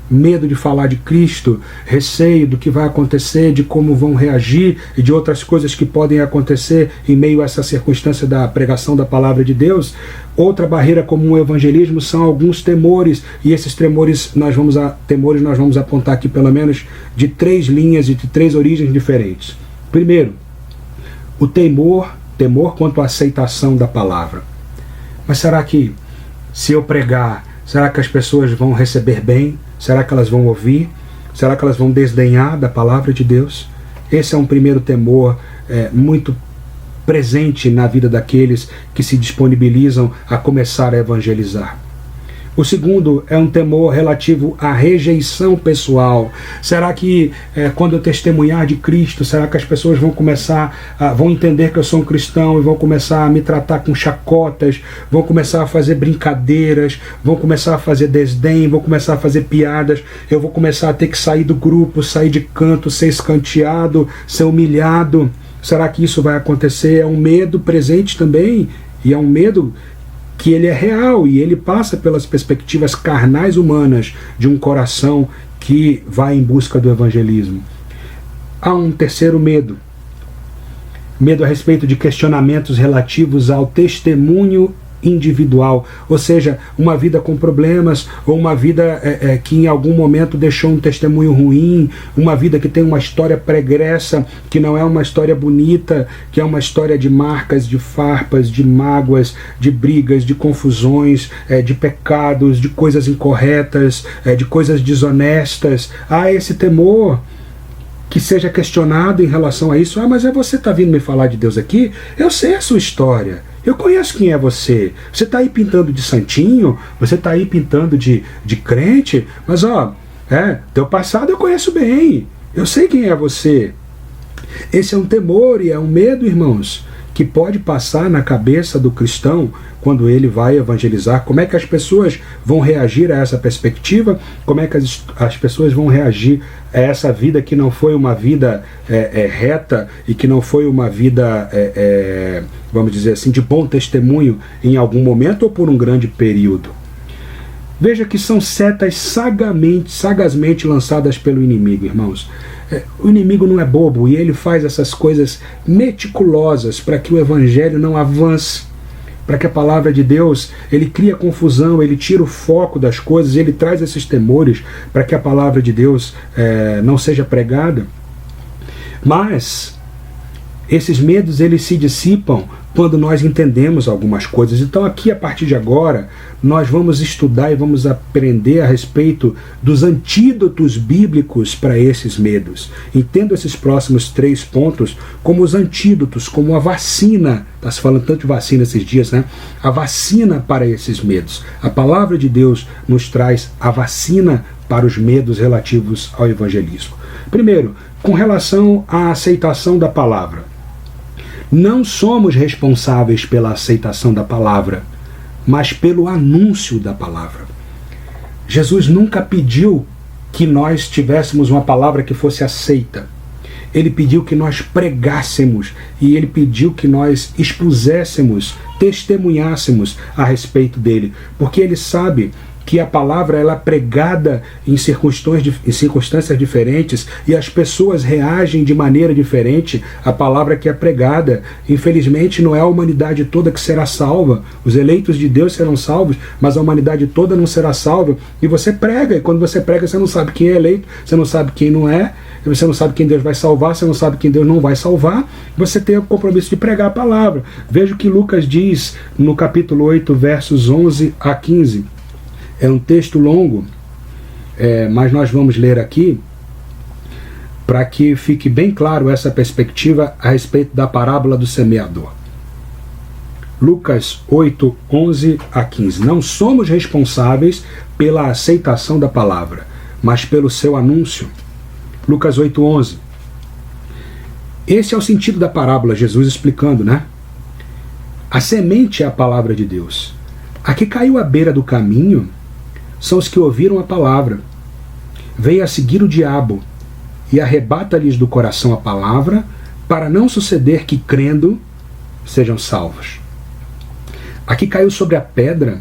Medo de falar de Cristo, receio do que vai acontecer, de como vão reagir e de outras coisas que podem acontecer em meio a essa circunstância da pregação da palavra de Deus. Outra barreira comum ao evangelismo são alguns temores, e esses temores nós vamos apontar aqui pelo menos de 3 linhas e de 3 origens diferentes. Primeiro, o temor quanto à aceitação da palavra. Mas será que se eu pregar, será que as pessoas vão receber bem? Será que elas vão ouvir? Será que elas vão desdenhar da palavra de Deus? Esse é um primeiro temor muito presente na vida daqueles que se disponibilizam a começar a evangelizar. O segundo é um temor relativo à rejeição pessoal. Será que quando eu testemunhar de Cristo, será que as pessoas vão entender que eu sou um cristão e vão começar a me tratar com chacotas, vão começar a fazer brincadeiras, vão começar a fazer desdém, vão começar a fazer piadas, eu vou começar a ter que sair do grupo, sair de canto, ser escanteado, ser humilhado? Será que isso vai acontecer? É um medo presente também, e é um medo que ele é real e ele passa pelas perspectivas carnais humanas de um coração que vai em busca do evangelismo. Há um terceiro medo, Medo a respeito de questionamentos relativos ao testemunho individual, ou seja, uma vida com problemas, ou uma vida que em algum momento deixou um testemunho ruim, uma vida que tem uma história pregressa, que não é uma história bonita, que é uma história de marcas, de farpas, de mágoas, de brigas, de confusões, de pecados, de coisas incorretas, de coisas desonestas. Há esse temor que seja questionado em relação a isso. Mas você está vindo me falar de Deus aqui? Eu sei a sua história. Eu conheço quem é você. Você está aí pintando de santinho, você está aí pintando de crente, mas teu passado eu conheço bem. Eu sei quem é você. Esse é um temor e é um medo, irmãos, que pode passar na cabeça do cristão quando ele vai evangelizar. Como é que as pessoas vão reagir a essa perspectiva? Como é que as pessoas vão reagir a essa vida que não foi uma vida reta e que não foi uma vida, vamos dizer assim, de bom testemunho em algum momento ou por um grande período? Veja que são setas sagazmente lançadas pelo inimigo, irmãos. O inimigo não é bobo e ele faz essas coisas meticulosas para que o evangelho não avance, para que a palavra de Deus, ele cria confusão, ele tira o foco das coisas, ele traz esses temores para que a palavra de Deus não seja pregada. Mas esses medos, eles se dissipam quando nós entendemos algumas coisas. Então aqui, a partir de agora, nós vamos estudar e vamos aprender a respeito dos antídotos bíblicos para esses medos. Entendo esses próximos 3 pontos como os antídotos, como a vacina. Está se falando tanto de vacina esses dias, né? A vacina para esses medos. A palavra de Deus nos traz a vacina para os medos relativos ao evangelismo. Primeiro, com relação à aceitação da palavra. Não somos responsáveis pela aceitação da palavra, mas pelo anúncio da palavra. Jesus nunca pediu que nós tivéssemos uma palavra que fosse aceita. Ele pediu que nós pregássemos e ele pediu que nós expuséssemos, testemunhássemos a respeito dele, porque ele sabe que a palavra ela é pregada em circunstâncias diferentes e as pessoas reagem de maneira diferente à palavra que é pregada. Infelizmente, não é a humanidade toda que será salva. Os eleitos de Deus serão salvos, mas a humanidade toda não será salva. E você prega, e quando você prega, você não sabe quem é eleito, você não sabe quem não é, você não sabe quem Deus vai salvar, você não sabe quem Deus não vai salvar. Você tem o compromisso de pregar a palavra. Veja o que Lucas diz no capítulo 8, versos 11 a 15. É um texto longo, mas nós vamos ler aqui para que fique bem claro essa perspectiva a respeito da parábola do semeador. Lucas 8, 11 a 15. Não somos responsáveis pela aceitação da palavra, mas pelo seu anúncio. Lucas 8, 11. Esse é o sentido da parábola, Jesus explicando, né? A semente é a palavra de Deus. A que caiu à beira do caminho são os que ouviram a palavra. Veio a seguir o diabo e arrebata-lhes do coração a palavra, para não suceder que, crendo, sejam salvos. A que caiu sobre a pedra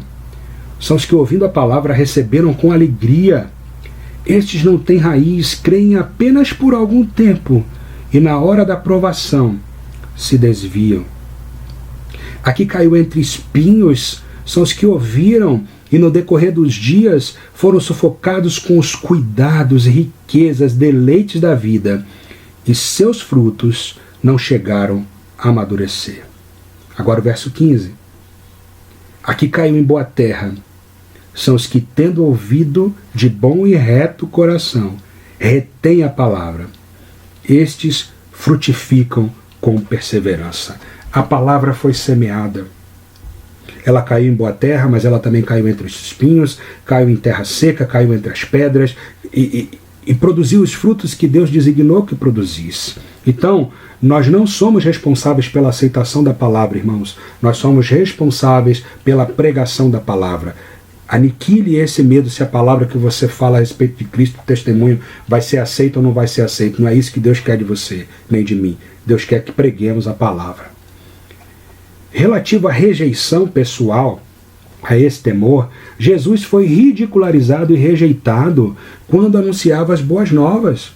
são os que, ouvindo a palavra, receberam com alegria. Estes não têm raiz, creem apenas por algum tempo, e na hora da provação se desviam. A que caiu entre espinhos são os que ouviram e no decorrer dos dias foram sufocados com os cuidados, riquezas, deleites da vida, e seus frutos não chegaram a amadurecer. Agora o verso 15. A que caiu em boa terra são os que, tendo ouvido de bom e reto coração, retêm a palavra. Estes frutificam com perseverança. A palavra foi semeada. Ela caiu em boa terra, mas ela também caiu entre os espinhos, caiu em terra seca, caiu entre as pedras e produziu os frutos que Deus designou que produzisse. Então, nós não somos responsáveis pela aceitação da palavra, irmãos. Nós somos responsáveis pela pregação da palavra. Aniquile esse medo se a palavra que você fala a respeito de Cristo, testemunho, vai ser aceita ou não vai ser aceita. Não é isso que Deus quer de você, nem de mim. Deus quer que preguemos a palavra. Relativo à rejeição pessoal, a esse temor, Jesus foi ridicularizado e rejeitado quando anunciava as boas novas.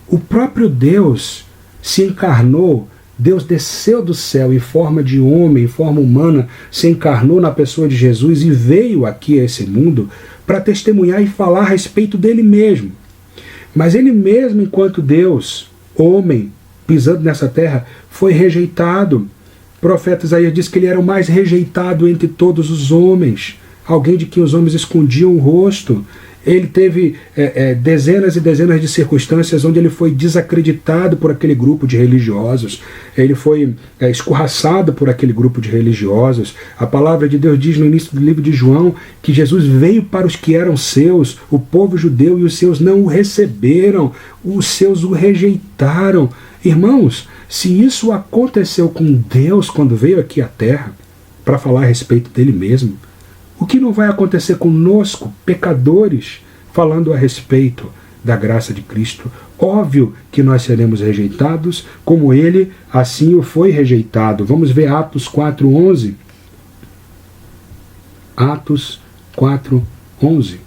O próprio Deus se encarnou Deus desceu do céu em forma de homem, em forma humana, se encarnou na pessoa de Jesus e veio aqui a esse mundo para testemunhar e falar a respeito dele mesmo. Mas ele mesmo, enquanto Deus, homem, pisando nessa terra, foi rejeitado. O profeta Isaías diz que ele era o mais rejeitado entre todos os homens, alguém de quem os homens escondiam o rosto. Ele teve dezenas e dezenas de circunstâncias onde ele foi desacreditado por aquele grupo de religiosos. Ele foi escorraçado por aquele grupo de religiosos. A palavra de Deus diz no início do livro de João que Jesus veio para os que eram seus, o povo judeu, e os seus não o receberam, os seus o rejeitaram. Irmãos, se isso aconteceu com Deus quando veio aqui à terra para falar a respeito dele mesmo, o que não vai acontecer conosco, pecadores, falando a respeito da graça de Cristo? Óbvio que nós seremos rejeitados, como ele assim o foi rejeitado. Vamos ver Atos 4:11. Atos 4:11.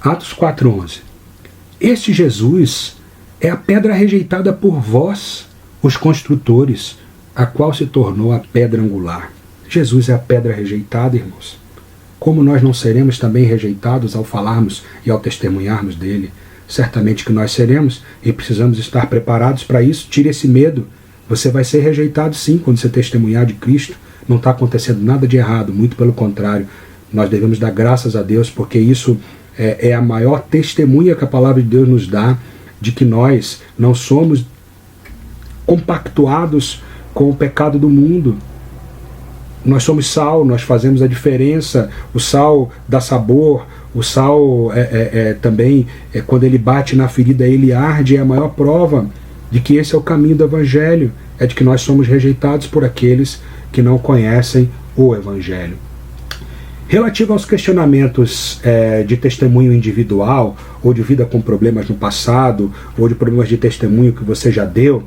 Atos 4:11. Este Jesus é a pedra rejeitada por vós, os construtores, a qual se tornou a pedra angular. Jesus é a pedra rejeitada, irmãos. Como nós não seremos também rejeitados ao falarmos e ao testemunharmos dele? Certamente que nós seremos e precisamos estar preparados para isso. Tire esse medo. Você vai ser rejeitado sim quando você testemunhar de Cristo. Não está acontecendo nada de errado, muito pelo contrário. Nós devemos dar graças a Deus, porque isso é a maior testemunha que a palavra de Deus nos dá de que nós não somos compactuados com o pecado do mundo. Nós somos sal, nós fazemos a diferença. O sal dá sabor, o sal também, quando ele bate na ferida, ele arde. É a maior prova de que esse é o caminho do Evangelho, é de que nós somos rejeitados por aqueles que não conhecem o Evangelho. Relativo aos questionamentos de testemunho individual, ou de vida com problemas no passado, ou de problemas de testemunho que você já deu,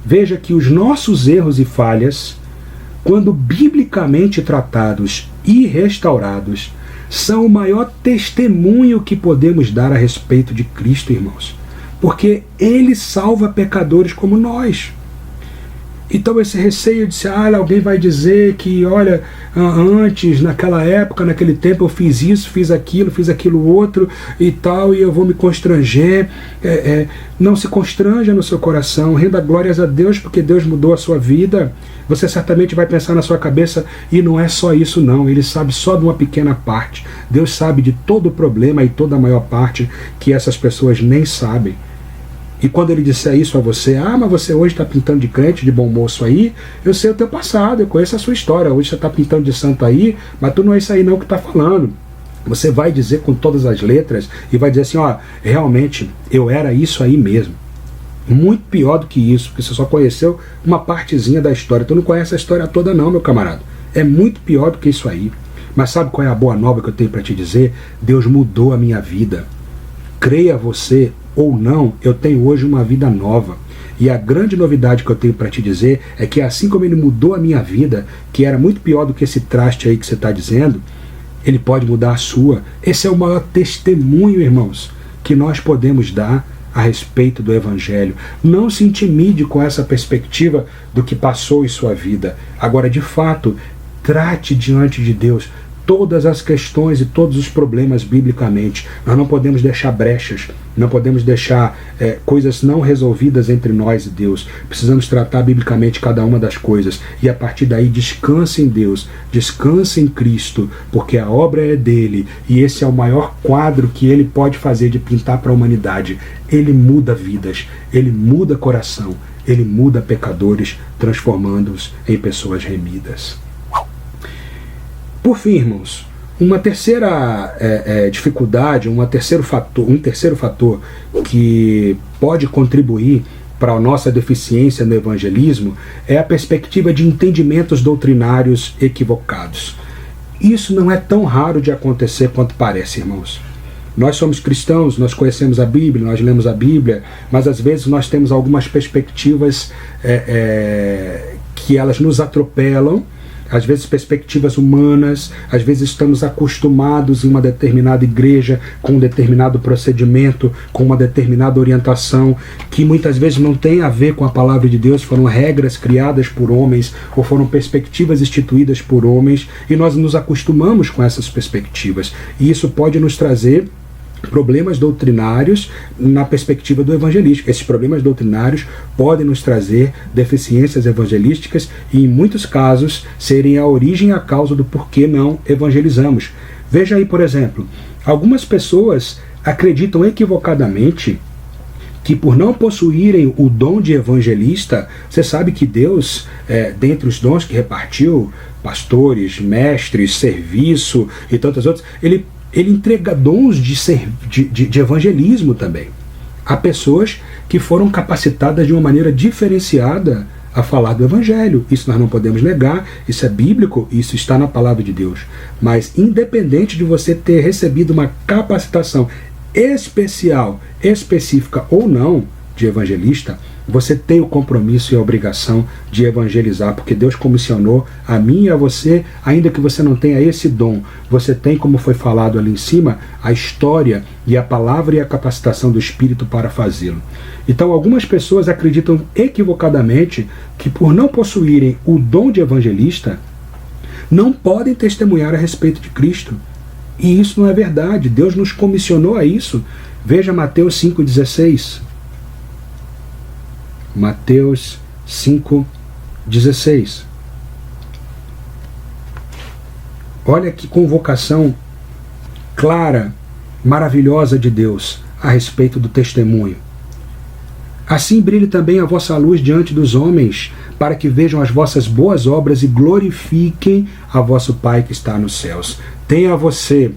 veja que os nossos erros e falhas, quando biblicamente tratados e restaurados, são o maior testemunho que podemos dar a respeito de Cristo, irmãos. Porque Ele salva pecadores como nós. Então esse receio de se alguém vai dizer que, olha, antes, naquela época, naquele tempo eu fiz isso, fiz aquilo outro e tal, e eu vou me constranger. Não se constranja no seu coração, renda glórias a Deus, porque Deus mudou a sua vida. Você certamente vai pensar na sua cabeça, e não é só isso não, Ele sabe só de uma pequena parte. Deus sabe de todo o problema e toda a maior parte que essas pessoas nem sabem. E quando ele disser isso a você, mas você hoje está pintando de crente, de bom moço aí, eu sei o teu passado, eu conheço a sua história, hoje você está pintando de santo aí, mas tu não é isso aí não que está falando. Você vai dizer com todas as letras e vai dizer assim, realmente, eu era isso aí mesmo. Muito pior do que isso, porque você só conheceu uma partezinha da história, tu não conhece a história toda não, meu camarada. É muito pior do que isso aí. Mas sabe qual é a boa nova que eu tenho para te dizer? Deus mudou a minha vida. Creia você ou não, eu tenho hoje uma vida nova. E a grande novidade que eu tenho para te dizer é que assim como Ele mudou a minha vida, que era muito pior do que esse traste aí que você está dizendo, Ele pode mudar a sua. Esse é o maior testemunho, irmãos, que nós podemos dar a respeito do Evangelho. Não se intimide com essa perspectiva do que passou em sua vida. Agora, de fato, trate diante de Deus todas as questões e todos os problemas biblicamente. Nós não podemos deixar brechas, não podemos deixar coisas não resolvidas entre nós e Deus. Precisamos tratar biblicamente cada uma das coisas e a partir daí descanse em Deus, descanse em Cristo, porque a obra é dele e esse é o maior quadro que ele pode fazer de pintar para a humanidade. Ele muda vidas, ele muda coração, ele muda pecadores, transformando-os em pessoas remidas. Por fim, irmãos, uma terceira dificuldade, um terceiro fator que pode contribuir para a nossa deficiência no evangelismo é a perspectiva de entendimentos doutrinários equivocados. Isso não é tão raro de acontecer quanto parece, irmãos. Nós somos cristãos, nós conhecemos a Bíblia, nós lemos a Bíblia, mas às vezes nós temos algumas perspectivas que elas nos atropelam às vezes perspectivas humanas, às vezes estamos acostumados em uma determinada igreja com um determinado procedimento, com uma determinada orientação, que muitas vezes não tem a ver com a palavra de Deus, foram regras criadas por homens, ou foram perspectivas instituídas por homens, e nós nos acostumamos com essas perspectivas. E isso pode nos trazer problemas doutrinários na perspectiva do evangelístico. Esses problemas doutrinários podem nos trazer deficiências evangelísticas e, em muitos casos, serem a origem e a causa do porquê não evangelizamos. Veja aí, por exemplo, algumas pessoas acreditam equivocadamente que, por não possuírem o dom de evangelista, você sabe que Deus, dentre os dons que repartiu, pastores, mestres, serviço e tantos outros, Ele entrega dons de evangelismo também a pessoas que foram capacitadas de uma maneira diferenciada a falar do Evangelho. Isso nós não podemos negar, isso é bíblico, isso está na palavra de Deus. Mas independente de você ter recebido uma capacitação especial, específica ou não de evangelista, você tem o compromisso e a obrigação de evangelizar, porque Deus comissionou a mim e a você, ainda que você não tenha esse dom, você tem, como foi falado ali em cima, a história e a palavra e a capacitação do Espírito para fazê-lo. Então, algumas pessoas acreditam equivocadamente que, por não possuírem o dom de evangelista, não podem testemunhar a respeito de Cristo. E isso não é verdade. Deus nos comissionou a isso. Veja Mateus 5,16. Mateus 5,16. Olha que convocação clara, maravilhosa de Deus a respeito do testemunho. Assim brilhe também a vossa luz diante dos homens, para que vejam as vossas boas obras e glorifiquem a vosso Pai que está nos céus. Tenha você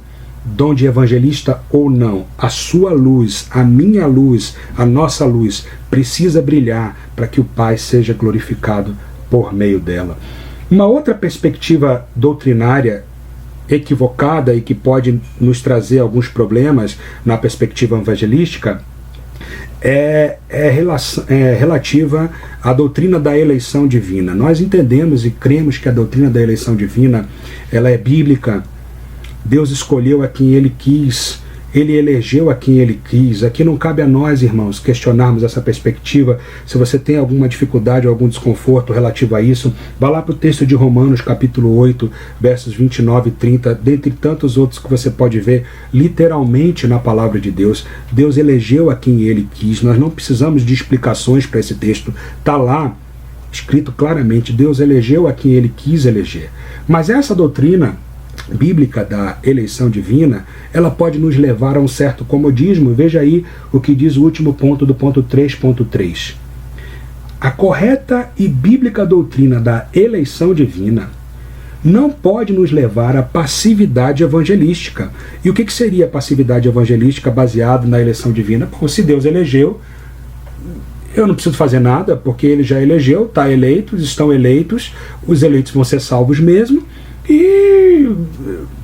dom de evangelista ou não, a sua luz, a minha luz, a nossa luz precisa brilhar para que o Pai seja glorificado por meio dela. Uma outra perspectiva doutrinária equivocada e que pode nos trazer alguns problemas na perspectiva evangelística é relativa à doutrina da eleição divina. Nós entendemos e cremos que a doutrina da eleição divina ela é bíblica. Deus escolheu a quem Ele quis, Ele elegeu a quem Ele quis. Aqui não cabe a nós, irmãos, questionarmos essa perspectiva. Se você tem alguma dificuldade ou algum desconforto relativo a isso, vá lá para o texto de Romanos, capítulo 8, versos 29 e 30, dentre tantos outros que você pode ver literalmente na palavra de Deus. Deus elegeu a quem Ele quis. Nós não precisamos de explicações para esse texto. Está lá, escrito claramente, Deus elegeu a quem Ele quis eleger. Mas essa doutrina bíblica da eleição divina, ela pode nos levar a um certo comodismo. Veja aí o que diz o último ponto do ponto 3.3. A correta e bíblica doutrina da eleição divina não pode nos levar à passividade evangelística. E o que seria passividade evangelística baseado na eleição divina? Bom, se Deus elegeu, eu não preciso fazer nada, porque Ele já elegeu, está eleito, estão eleitos, os eleitos vão ser salvos mesmo, e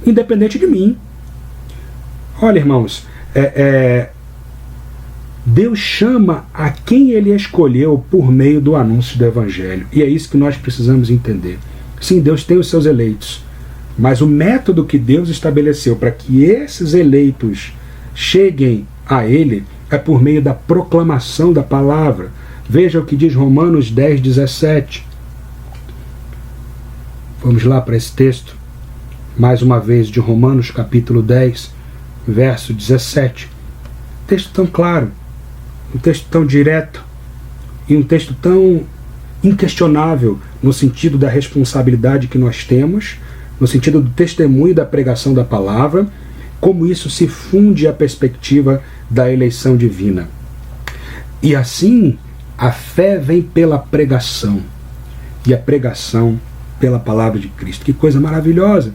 independente de mim. Olha, irmãos, Deus chama a quem Ele escolheu por meio do anúncio do Evangelho. E é isso que nós precisamos entender. Sim, Deus tem os seus eleitos, mas o método que Deus estabeleceu para que esses eleitos cheguem a Ele é por meio da proclamação da palavra. Veja o que diz Romanos 10:17. Vamos lá para esse texto, mais uma vez, de Romanos capítulo 10, verso 17. Um texto tão claro, um texto tão direto, e um texto tão inquestionável no sentido da responsabilidade que nós temos, no sentido do testemunho e da pregação da palavra, como isso se funde à perspectiva da eleição divina. E assim, a fé vem pela pregação, e a pregação pela palavra de Cristo. Que coisa maravilhosa!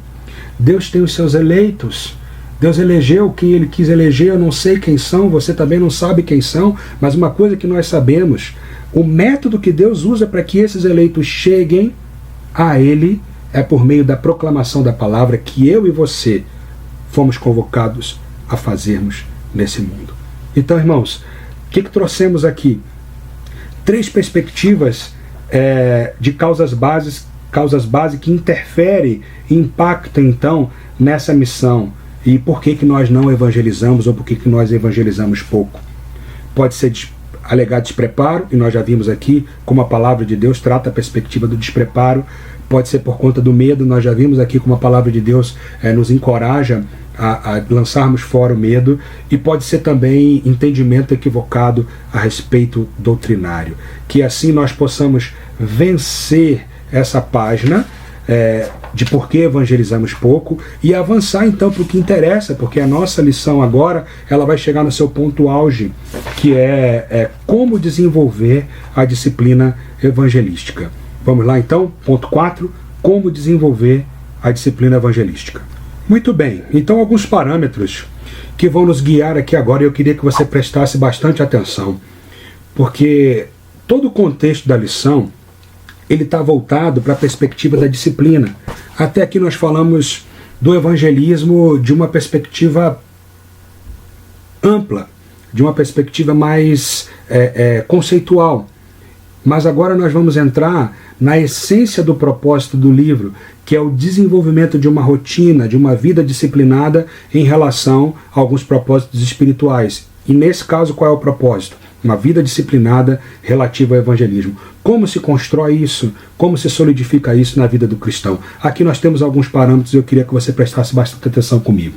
Deus tem os seus eleitos. Deus elegeu quem Ele quis eleger. Eu não sei quem são, você também não sabe quem são, mas uma coisa que nós sabemos, o método que Deus usa para que esses eleitos cheguem a Ele é por meio da proclamação da palavra que eu e você fomos convocados a fazermos nesse mundo. Então, irmãos, o que trouxemos aqui? 3 perspectivas de causas causas base que interferem e impactam então nessa missão. E por que nós não evangelizamos ou por que nós evangelizamos pouco? Pode ser alegado despreparo, e nós já vimos aqui como a palavra de Deus trata a perspectiva do despreparo. Pode ser por conta do medo, nós já vimos aqui como a palavra de Deus nos encoraja a lançarmos fora o medo, e pode ser também entendimento equivocado a respeito doutrinário. Que assim nós possamos vencer essa página de por que evangelizamos pouco e avançar então para o que interessa, porque a nossa lição agora ela vai chegar no seu ponto auge, que é como desenvolver a disciplina evangelística. Vamos lá então, ponto 4, como desenvolver a disciplina evangelística. Muito bem, então alguns parâmetros que vão nos guiar aqui agora, e eu queria que você prestasse bastante atenção, porque todo o contexto da lição ele está voltado para a perspectiva da disciplina. Até aqui nós falamos do evangelismo de uma perspectiva ampla, de uma perspectiva mais conceitual. Mas agora nós vamos entrar na essência do propósito do livro, que é o desenvolvimento de uma rotina, de uma vida disciplinada em relação a alguns propósitos espirituais. E nesse caso, qual é o propósito? Uma vida disciplinada relativa ao evangelismo. Como se constrói isso? Como se solidifica isso na vida do cristão? Aqui nós temos alguns parâmetros e eu queria que você prestasse bastante atenção comigo.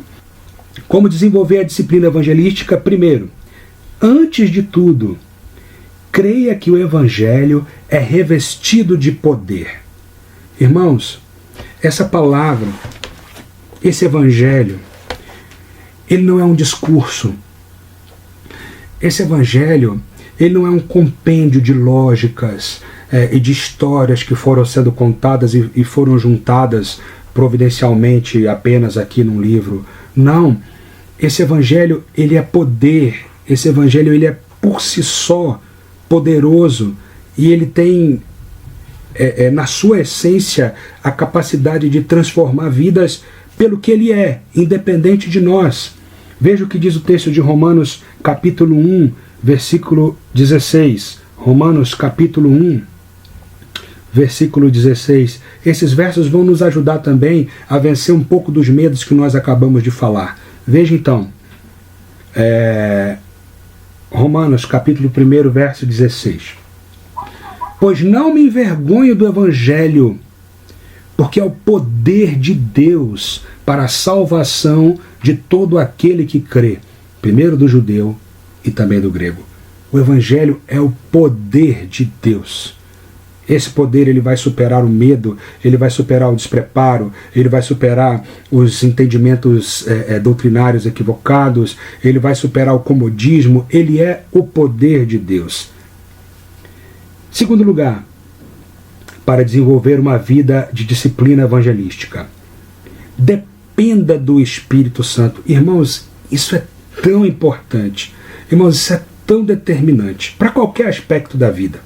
Como desenvolver a disciplina evangelística? Primeiro, antes de tudo, creia que o evangelho é revestido de poder. Irmãos, essa palavra, esse evangelho, ele não é um discurso. Esse evangelho, ele não é um compêndio de lógicas e de histórias que foram sendo contadas e foram juntadas providencialmente apenas aqui num livro. Não, esse evangelho, ele é poder. Esse evangelho, ele é por si só poderoso, e ele tem na sua essência a capacidade de transformar vidas pelo que ele é, independente de nós. Veja o que diz o texto de Romanos capítulo 1, versículo 16. Romanos capítulo 1, versículo 16. Esses versos vão nos ajudar também a vencer um pouco dos medos que nós acabamos de falar. Veja então, Romanos capítulo 1, verso 16. Pois não me envergonho do evangelho, porque é o poder de Deus para a salvação de todo aquele que crê, primeiro do judeu e também do grego. O evangelho é o poder de Deus. Esse poder ele vai superar o medo, ele vai superar o despreparo, ele vai superar os entendimentos doutrinários equivocados, ele vai superar o comodismo, ele é o poder de Deus. Segundo lugar, para desenvolver uma vida de disciplina evangelística, dependa do Espírito Santo. Irmãos, isso é tão importante. Irmãos, isso é tão determinante para qualquer aspecto da vida.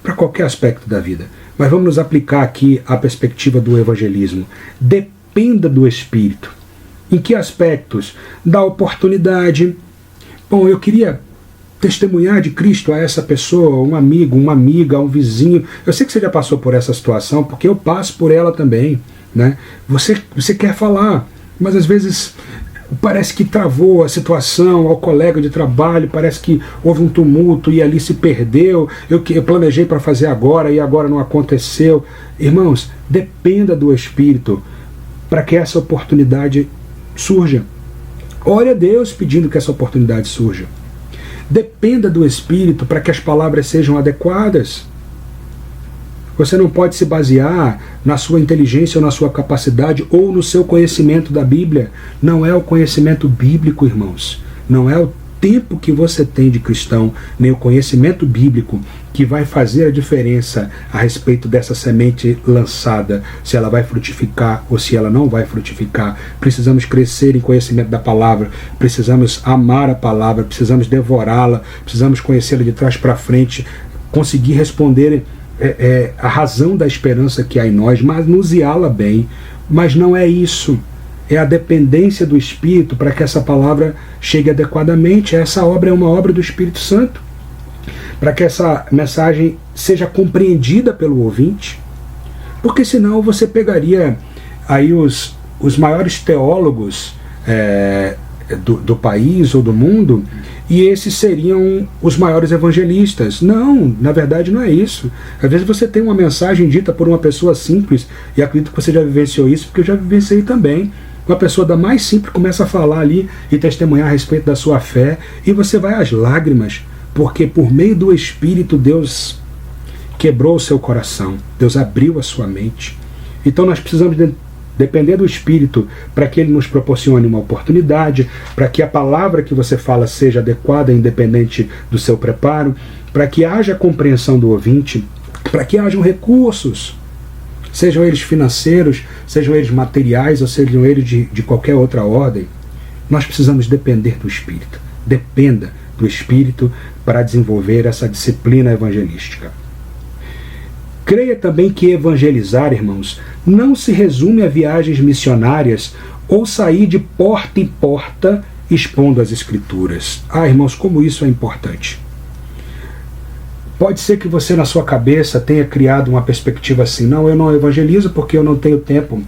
Para qualquer aspecto da vida. Mas vamos nos aplicar aqui a perspectiva do evangelismo. Dependa do Espírito. Em que aspectos? Da oportunidade. Bom, eu queria testemunhar de Cristo a essa pessoa, um amigo, uma amiga, um vizinho. Eu sei que você já passou por essa situação, porque eu passo por ela também, né? Você quer falar, mas às vezes parece que travou a situação ao colega de trabalho, parece que houve um tumulto e ali se perdeu. Eu planejei para fazer agora e agora não aconteceu. Irmãos, dependa do Espírito para que essa oportunidade surja. Ore a Deus pedindo que essa oportunidade surja. Dependa do Espírito para que as palavras sejam adequadas. Você não pode se basear na sua inteligência ou na sua capacidade ou no seu conhecimento da Bíblia. Não é o conhecimento bíblico, irmãos. Não é o tempo que você tem de cristão, nem o conhecimento bíblico que vai fazer a diferença a respeito dessa semente lançada, se ela vai frutificar ou se ela não vai frutificar. Precisamos crescer em conhecimento da palavra, precisamos amar a palavra, precisamos devorá-la, precisamos conhecê-la de trás para frente, conseguir responder a razão da esperança que há em nós, manuseá-la bem. Mas não é isso. É a dependência do Espírito para que essa palavra chegue adequadamente. Essa obra é uma obra do Espírito Santo. Para que essa mensagem seja compreendida pelo ouvinte. Porque senão você pegaria aí os maiores teólogos do país ou do mundo, e esses seriam os maiores evangelistas. Não, na verdade não é isso. Às vezes você tem uma mensagem dita por uma pessoa simples, e acredito que você já vivenciou isso, porque eu já vivenciei também. Uma pessoa da mais simples começa a falar ali e testemunhar a respeito da sua fé, e você vai às lágrimas, porque por meio do Espírito Deus quebrou o seu coração, Deus abriu a sua mente. Então nós precisamos depender do Espírito para que Ele nos proporcione uma oportunidade, para que a palavra que você fala seja adequada, independente do seu preparo, para que haja compreensão do ouvinte, para que hajam recursos, sejam eles financeiros, sejam eles materiais, ou sejam eles de qualquer outra ordem. Nós precisamos depender do Espírito. Dependa do Espírito para desenvolver essa disciplina evangelística. Creia também que evangelizar, irmãos, não se resume a viagens missionárias ou sair de porta em porta expondo as Escrituras. Irmãos, como isso é importante. Pode ser que você, na sua cabeça, tenha criado uma perspectiva assim: não, eu não evangelizo porque eu não tenho tempo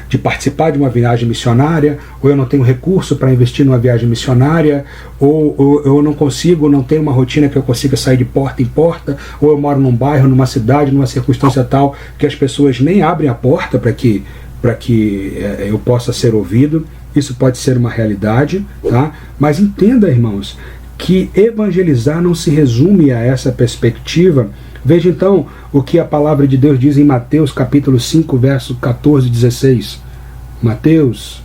de participar de uma viagem missionária, ou eu não tenho recurso para investir numa viagem missionária, ou eu não consigo, não tenho uma rotina que eu consiga sair de porta em porta, ou eu moro num bairro, numa cidade, numa circunstância tal que as pessoas nem abrem a porta para que eu possa ser ouvido. Isso pode ser uma realidade, tá? Mas entenda, irmãos, que evangelizar não se resume a essa perspectiva. Veja então o que a palavra de Deus diz em Mateus capítulo 5, verso 14 e 16. Mateus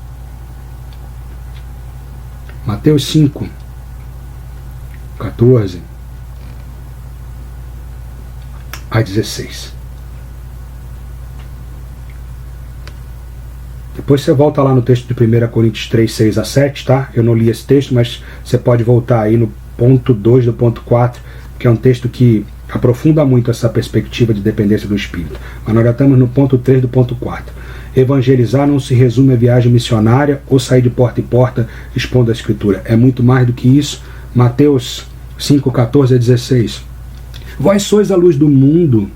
5, 14 a 16. Depois você volta lá no texto de 1 Coríntios 3, 6 a 7, tá? Eu não li esse texto, mas você pode voltar aí no ponto 2 do ponto 4, que é um texto que aprofunda muito essa perspectiva de dependência do Espírito. Mas nós já estamos no ponto 3 do ponto 4. Evangelizar não se resume a viagem missionária ou sair de porta em porta expondo a Escritura. É muito mais do que isso. Mateus 5, 14 a 16. Vós sois a luz do mundo.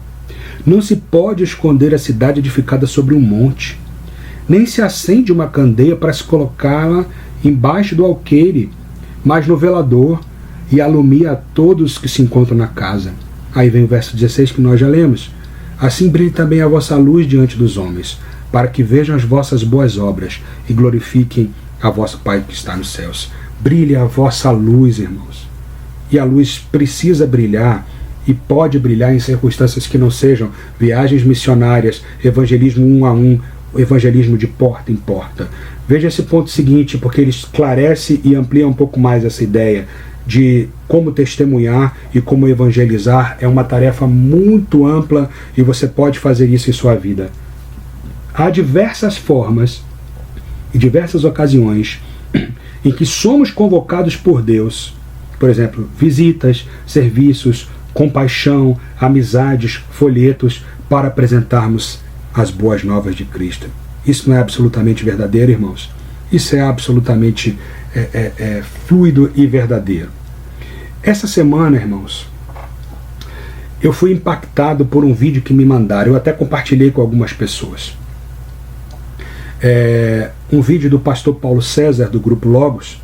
Não se pode esconder a cidade edificada sobre um monte. Nem se acende uma candeia para se colocá-la embaixo do alqueire, mas no velador, e alumia a todos que se encontram na casa. Aí vem o verso 16 que nós já lemos. Assim brilhe também a vossa luz diante dos homens, para que vejam as vossas boas obras e glorifiquem a vosso Pai que está nos céus. Brilhe a vossa luz, irmãos. E a luz precisa brilhar, e pode brilhar em circunstâncias que não sejam viagens missionárias, evangelismo 1 a 1, evangelismo de porta em porta. Veja esse ponto seguinte, porque ele esclarece e amplia um pouco mais essa ideia de como testemunhar e como evangelizar. É uma tarefa muito ampla e você pode fazer isso em sua vida. Há diversas formas e diversas ocasiões em que somos convocados por Deus, por exemplo, visitas, serviços, compaixão, amizades, folhetos, para apresentarmos as boas novas de Cristo. Isso não é absolutamente verdadeiro, irmãos? Isso é absolutamente fluido e verdadeiro. Essa semana, irmãos, eu fui impactado por um vídeo que me mandaram. Eu até compartilhei com algumas pessoas. Um vídeo do pastor Paulo César, do Grupo Logos,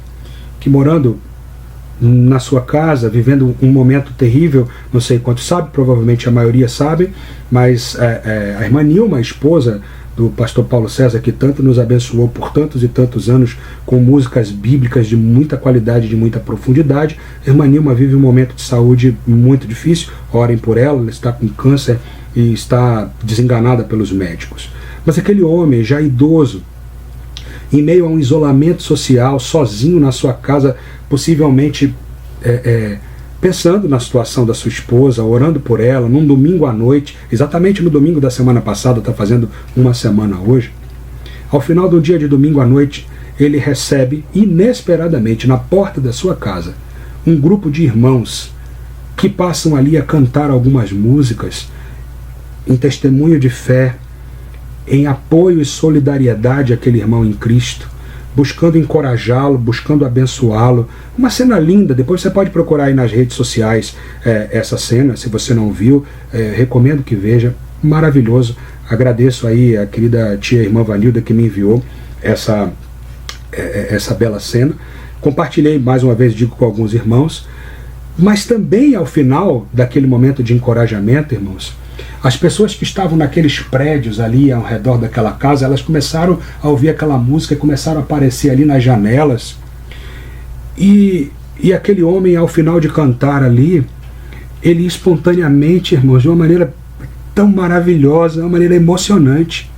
que morando na sua casa, vivendo um momento terrível, não sei quantos sabe, provavelmente a maioria sabe, mas a irmã Nilma, a esposa do pastor Paulo César, que tanto nos abençoou por tantos e tantos anos com músicas bíblicas de muita qualidade, de muita profundidade. A irmã Nilma vive um momento de saúde muito difícil, orem por ela, ela está com câncer e está desenganada pelos médicos. Mas aquele homem já idoso, em meio a um isolamento social, sozinho na sua casa, possivelmente pensando na situação da sua esposa, orando por ela, num domingo à noite, exatamente no domingo da semana passada, está fazendo uma semana hoje. Ao final do dia de domingo à noite, ele recebe inesperadamente na porta da sua casa um grupo de irmãos que passam ali a cantar algumas músicas em testemunho de fé, em apoio e solidariedade àquele irmão em Cristo, buscando encorajá-lo, buscando abençoá-lo. Uma cena linda, depois você pode procurar aí nas redes sociais essa cena, se você não viu, recomendo que veja, maravilhoso. Agradeço aí a querida tia irmã Vanilda que me enviou essa bela cena. Compartilhei mais uma vez, digo, com alguns irmãos, mas também ao final daquele momento de encorajamento, irmãos, as pessoas que estavam naqueles prédios ali ao redor daquela casa, elas começaram a ouvir aquela música, começaram a aparecer ali nas janelas, e aquele homem, ao final de cantar ali, ele espontaneamente, irmãos, de uma maneira tão maravilhosa, uma maneira emocionante,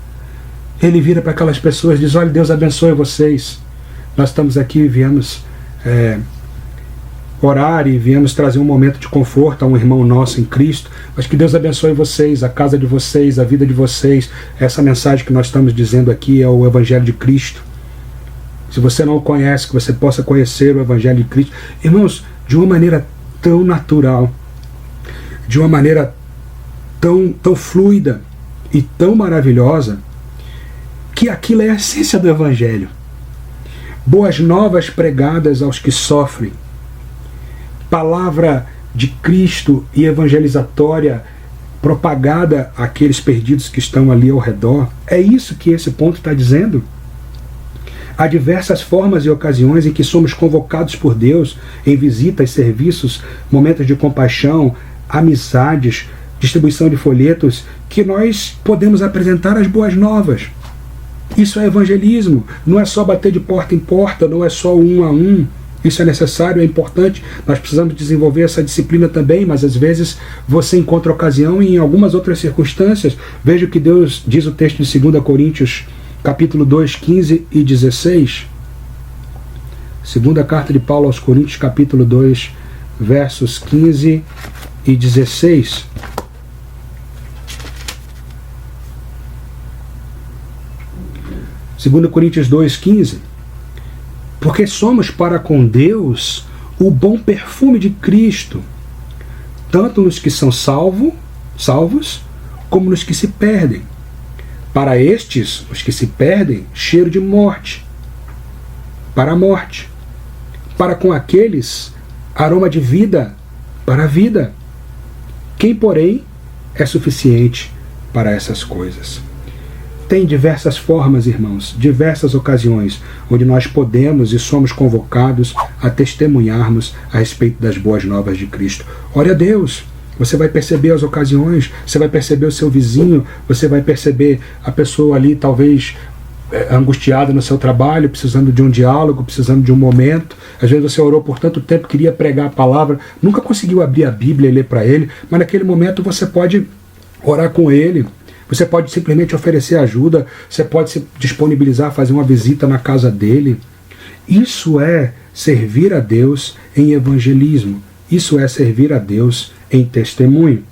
ele vira para aquelas pessoas e diz: olha, Deus abençoe vocês, nós estamos aqui, viemos orar e viemos trazer um momento de conforto a um irmão nosso em Cristo, mas que Deus abençoe vocês, a casa de vocês, a vida de vocês. Essa mensagem que nós estamos dizendo aqui é o Evangelho de Cristo. Se você não o conhece, que você possa conhecer o Evangelho de Cristo. Irmãos, de uma maneira tão natural, de uma maneira tão fluida e tão maravilhosa, que aquilo é a essência do Evangelho. Boas novas pregadas aos que sofrem, palavra de Cristo e evangelizatória propagada àqueles perdidos que estão ali ao redor. É isso que esse ponto está dizendo. Há diversas formas e ocasiões em que somos convocados por Deus em visitas, serviços, momentos de compaixão, amizades, distribuição de folhetos, que nós podemos apresentar as boas novas. Isso é evangelismo, não é só bater de porta em porta, não é só um a um. Isso é necessário, é importante, nós precisamos desenvolver essa disciplina também, mas às vezes você encontra ocasião em algumas outras circunstâncias. Veja o que Deus diz, o texto de 2 Coríntios, capítulo 2, 15 e 16. Segunda carta de Paulo aos Coríntios, capítulo 2, versos 15 e 16. Segundo Coríntios 2,15, porque somos para com Deus o bom perfume de Cristo, tanto nos que são salvos, como nos que se perdem. Para estes, os que se perdem, cheiro de morte, para a morte. Para com aqueles, aroma de vida, para a vida. Quem, porém, é suficiente para essas coisas? Tem diversas formas, irmãos, diversas ocasiões, onde nós podemos e somos convocados a testemunharmos a respeito das boas novas de Cristo. Ore a Deus, você vai perceber as ocasiões, você vai perceber o seu vizinho, você vai perceber a pessoa ali, talvez angustiada no seu trabalho, precisando de um diálogo, precisando de um momento. Às vezes você orou por tanto tempo, queria pregar a palavra, nunca conseguiu abrir a Bíblia e ler para ele, mas naquele momento você pode orar com ele. Você pode simplesmente oferecer ajuda, você pode se disponibilizar a fazer uma visita na casa dele. Isso é servir a Deus em evangelismo. Isso é servir a Deus em testemunho.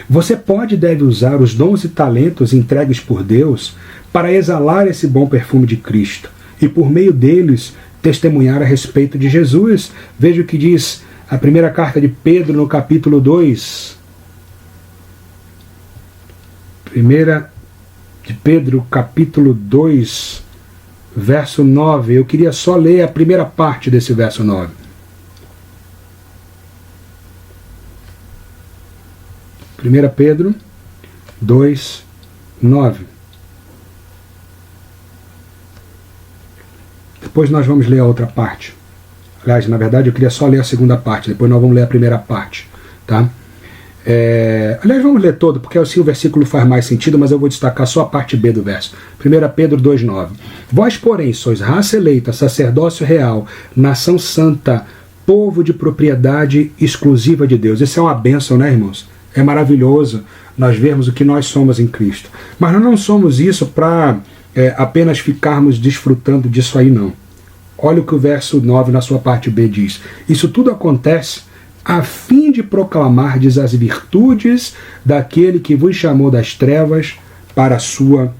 Você pode e deve usar os dons e talentos entregues por Deus para exalar esse bom perfume de Cristo e por meio deles testemunhar a respeito de Jesus. Veja o que diz a primeira carta de Pedro no capítulo 2. Primeira de Pedro, capítulo 2, verso 9. Eu queria só ler a primeira parte desse verso 9. Primeira Pedro 2, 9. Depois nós vamos ler a outra parte. Aliás, na verdade eu queria só ler a segunda parte, depois nós vamos ler a primeira parte, tá? Aliás, vamos ler todo, porque assim o versículo faz mais sentido, mas eu vou destacar só a parte B do verso. 1 Pedro 2,9. Vós, porém, sois raça eleita, sacerdócio real, nação santa, povo de propriedade exclusiva de Deus. Isso é uma bênção, né, irmãos? É maravilhoso nós vermos o que nós somos em Cristo. Mas nós não somos isso para apenas ficarmos desfrutando disso aí, não. Olha o que o verso 9 na sua parte B diz. Isso tudo acontece a fim de proclamardes as virtudes daquele que vos chamou das trevas para a sua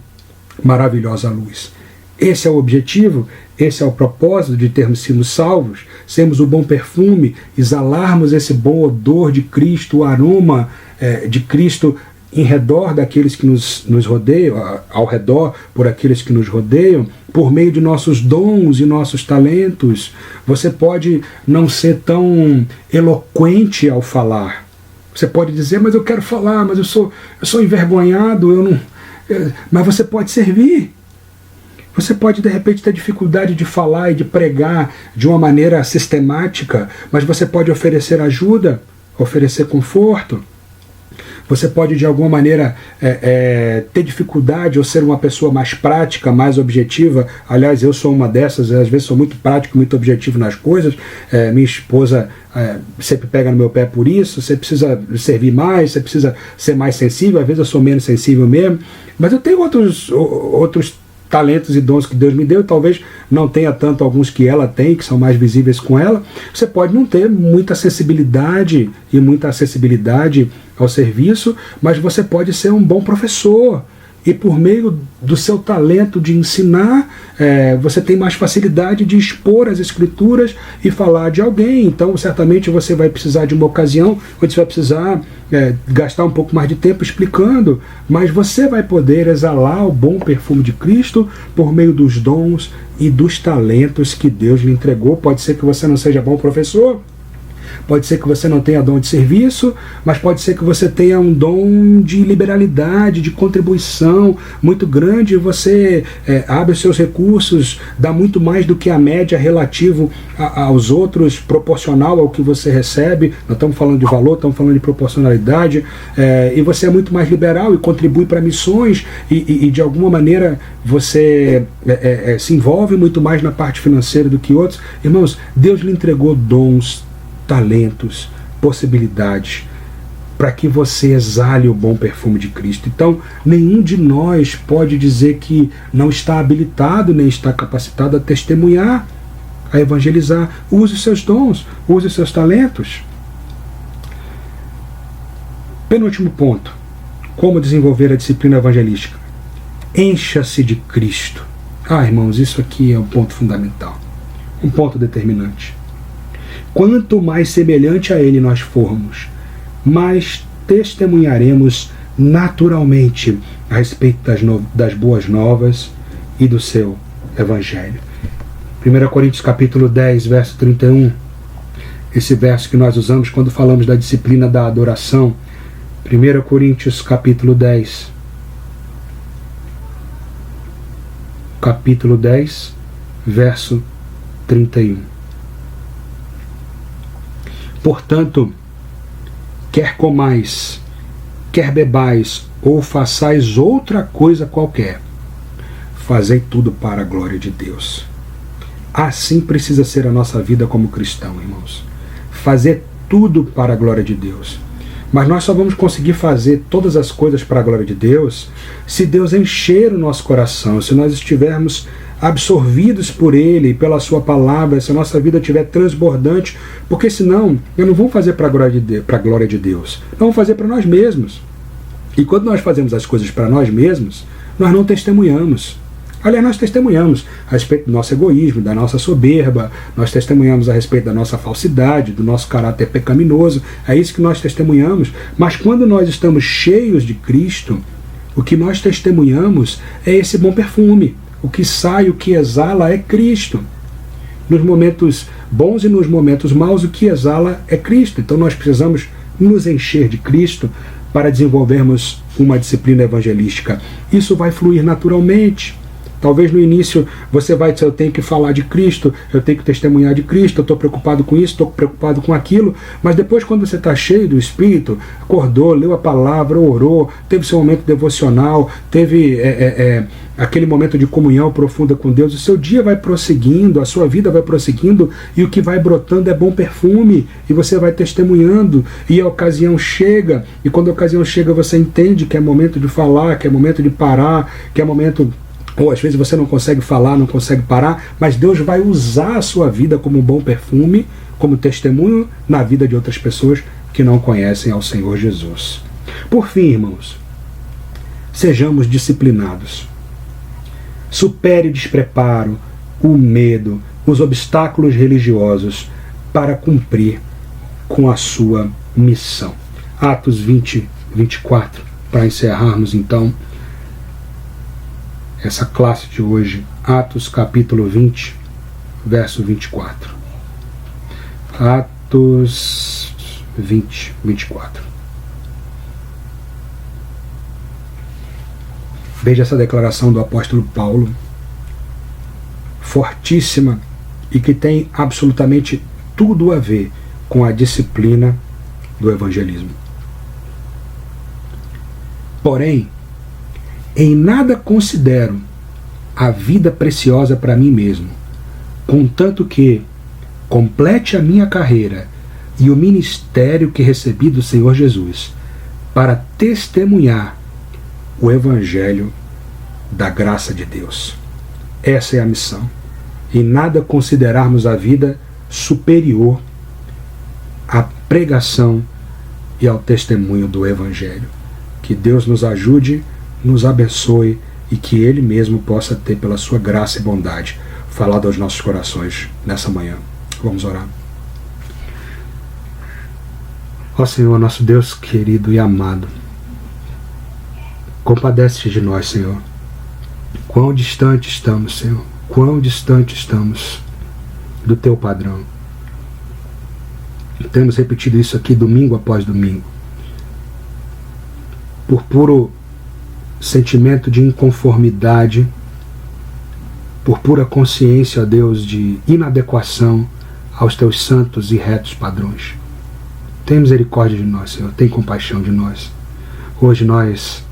maravilhosa luz. Esse é o objetivo, esse é o propósito de termos sido salvos, sermos o bom perfume, exalarmos esse bom odor de Cristo, o aroma de Cristo em redor daqueles que nos rodeiam, ao redor por aqueles que nos rodeiam, por meio de nossos dons e nossos talentos. Você pode não ser tão eloquente ao falar. Você pode dizer, mas eu quero falar, mas eu sou envergonhado, mas você pode servir. Você pode, de repente, ter dificuldade de falar e de pregar de uma maneira sistemática, mas você pode oferecer ajuda, oferecer conforto. Você pode, de alguma maneira, ter dificuldade ou ser uma pessoa mais prática, mais objetiva. Aliás, eu sou uma dessas, às vezes sou muito prático, muito objetivo nas coisas. Minha esposa sempre pega no meu pé por isso. Você precisa servir mais, você precisa ser mais sensível. Às vezes eu sou menos sensível mesmo. Mas eu tenho outros talentos e dons que Deus me deu, talvez não tenha tanto alguns que ela tem, que são mais visíveis com ela. Você pode não ter muita sensibilidade e muita acessibilidade ao serviço, mas você pode ser um bom professor. E por meio do seu talento de ensinar, você tem mais facilidade de expor as escrituras e falar de alguém. Então, certamente você vai precisar de uma ocasião onde você vai precisar gastar um pouco mais de tempo explicando, mas você vai poder exalar o bom perfume de Cristo por meio dos dons e dos talentos que Deus lhe entregou. Pode ser que você não seja bom professor, pode ser que você não tenha dom de serviço, mas pode ser que você tenha um dom de liberalidade, de contribuição muito grande. Você abre os seus recursos, dá muito mais do que a média relativo aos outros, proporcional ao que você recebe. Nós estamos falando de valor, estamos falando de proporcionalidade, e você é muito mais liberal e contribui para missões, e de alguma maneira você se envolve muito mais na parte financeira do que outros. Irmãos, Deus lhe entregou dons, talentos, possibilidades, para que você exale o bom perfume de Cristo. Então, nenhum de nós pode dizer que não está habilitado, nem está capacitado a testemunhar, a evangelizar. Use os seus dons, use os seus talentos. Penúltimo ponto: como desenvolver a disciplina evangelística? Encha-se de Cristo. Irmãos, isso aqui é um ponto fundamental, um ponto determinante. Quanto mais semelhante a Ele nós formos, mais testemunharemos naturalmente a respeito das boas novas e do seu Evangelho. 1 Coríntios capítulo 10, verso 31, esse verso que nós usamos quando falamos da disciplina da adoração. 1 Coríntios capítulo 10, verso 31. Portanto, quer comais, quer bebais, ou façais outra coisa qualquer, fazei tudo para a glória de Deus. Assim precisa ser a nossa vida como cristão, irmãos. Fazer tudo para a glória de Deus. Mas nós só vamos conseguir fazer todas as coisas para a glória de Deus se Deus encher o nosso coração, se nós estivermos absorvidos por Ele, pela Sua palavra, se a nossa vida estiver transbordante, porque senão eu não vou fazer para a glória de Deus, não vamos fazer para nós mesmos. E quando nós fazemos as coisas para nós mesmos, nós não testemunhamos. Aliás, nós testemunhamos a respeito do nosso egoísmo, da nossa soberba, nós testemunhamos a respeito da nossa falsidade, do nosso caráter pecaminoso, é isso que nós testemunhamos. Mas quando nós estamos cheios de Cristo, o que nós testemunhamos é esse bom perfume. O que sai, o que exala é Cristo. Nos momentos bons e nos momentos maus, o que exala é Cristo. Então nós precisamos nos encher de Cristo para desenvolvermos uma disciplina evangelística. Isso vai fluir naturalmente. Talvez no início você vai dizer, eu tenho que falar de Cristo, eu tenho que testemunhar de Cristo, eu estou preocupado com isso, estou preocupado com aquilo, mas depois quando você está cheio do Espírito, acordou, leu a palavra, orou, teve seu momento devocional, teve aquele momento de comunhão profunda com Deus, o seu dia vai prosseguindo, a sua vida vai prosseguindo, e o que vai brotando é bom perfume, e você vai testemunhando, e a ocasião chega, e quando a ocasião chega você entende que é momento de falar, que é momento de parar, que é momento... Ou às vezes você não consegue falar, não consegue parar, mas Deus vai usar a sua vida como um bom perfume, como testemunho na vida de outras pessoas que não conhecem ao Senhor Jesus. Por fim, irmãos, sejamos disciplinados. Supere o despreparo, o medo, os obstáculos religiosos para cumprir com a sua missão. Atos 20, 24. para encerrarmos então essa classe de hoje, Atos capítulo 20, verso 24. Atos 20, 24. Veja essa declaração do apóstolo Paulo, fortíssima e que tem absolutamente tudo a ver com a disciplina do evangelismo. Porém, em nada considero a vida preciosa para mim mesmo, contanto que complete a minha carreira e o ministério que recebi do Senhor Jesus, para testemunhar o evangelho da graça de Deus. Essa é a missão. E nada considerarmos a vida superior à pregação e ao testemunho do evangelho. Que Deus nos ajude, nos abençoe e que Ele mesmo possa ter, pela sua graça e bondade, falado aos nossos corações nessa manhã. Vamos orar. Ó Senhor, nosso Deus querido e amado, compadece-te de nós, Senhor. Quão distante estamos, Senhor. Quão distante estamos do Teu padrão. Temos repetido isso aqui domingo após domingo. Por puro sentimento de inconformidade, por pura consciência, ó Deus, de inadequação aos Teus santos e retos padrões. Tem misericórdia de nós, Senhor. Tem compaixão de nós. Hoje nós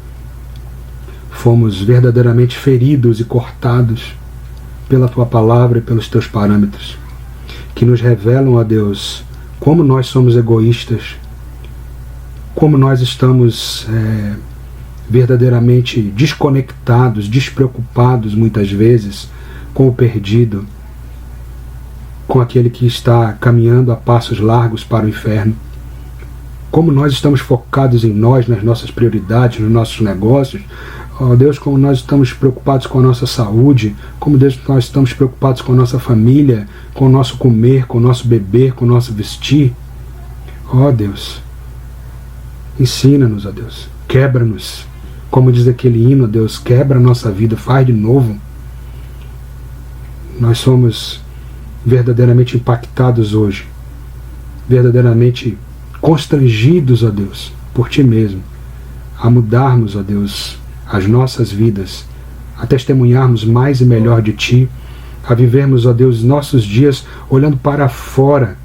fomos verdadeiramente feridos e cortados pela Tua palavra e pelos Teus parâmetros, que nos revelam, ó Deus, como nós somos egoístas, como nós estamos verdadeiramente desconectados, despreocupados muitas vezes com o perdido, com aquele que está caminhando a passos largos para o inferno. Como nós estamos focados em nós, nas nossas prioridades, nos nossos negócios. Ó Deus, como nós estamos preocupados com a nossa saúde, como Deus, nós estamos preocupados com a nossa família, com o nosso comer, com o nosso beber, com o nosso vestir. Ó Deus, ensina-nos, ó Deus, quebra-nos. Como diz aquele hino, Deus, quebra a nossa vida, faz de novo. Nós somos verdadeiramente impactados hoje, verdadeiramente constrangidos, ó Deus, por Ti mesmo, a mudarmos, ó Deus, as nossas vidas, a testemunharmos mais e melhor de Ti, a vivermos, ó Deus, nossos dias olhando para fora,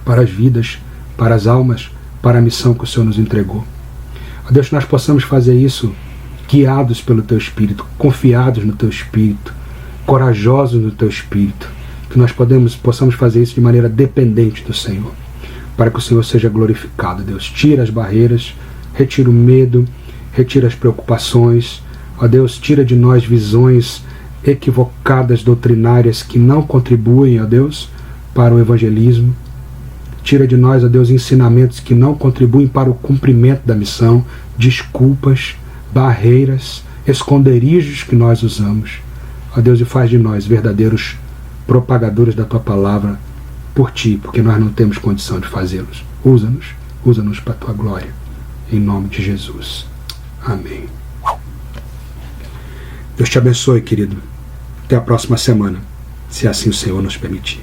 para as vidas, para as almas, para a missão que o Senhor nos entregou. Ó Deus, que nós possamos fazer isso guiados pelo Teu Espírito, confiados no Teu Espírito, corajosos no Teu Espírito, que nós possamos fazer isso de maneira dependente do Senhor, para que o Senhor seja glorificado. Deus, tira as barreiras, retira o medo, retira as preocupações. Ó Deus, tira de nós visões equivocadas, doutrinárias, que não contribuem, ó Deus, para o evangelismo. Tira de nós, ó Deus, ensinamentos que não contribuem para o cumprimento da missão, desculpas, barreiras, esconderijos que nós usamos. Ó Deus, e faz de nós verdadeiros propagadores da Tua palavra por Ti, porque nós não temos condição de fazê-los. Usa-nos para a Tua glória. Em nome de Jesus. Amém. Deus te abençoe, querido. Até a próxima semana, se assim o Senhor nos permitir.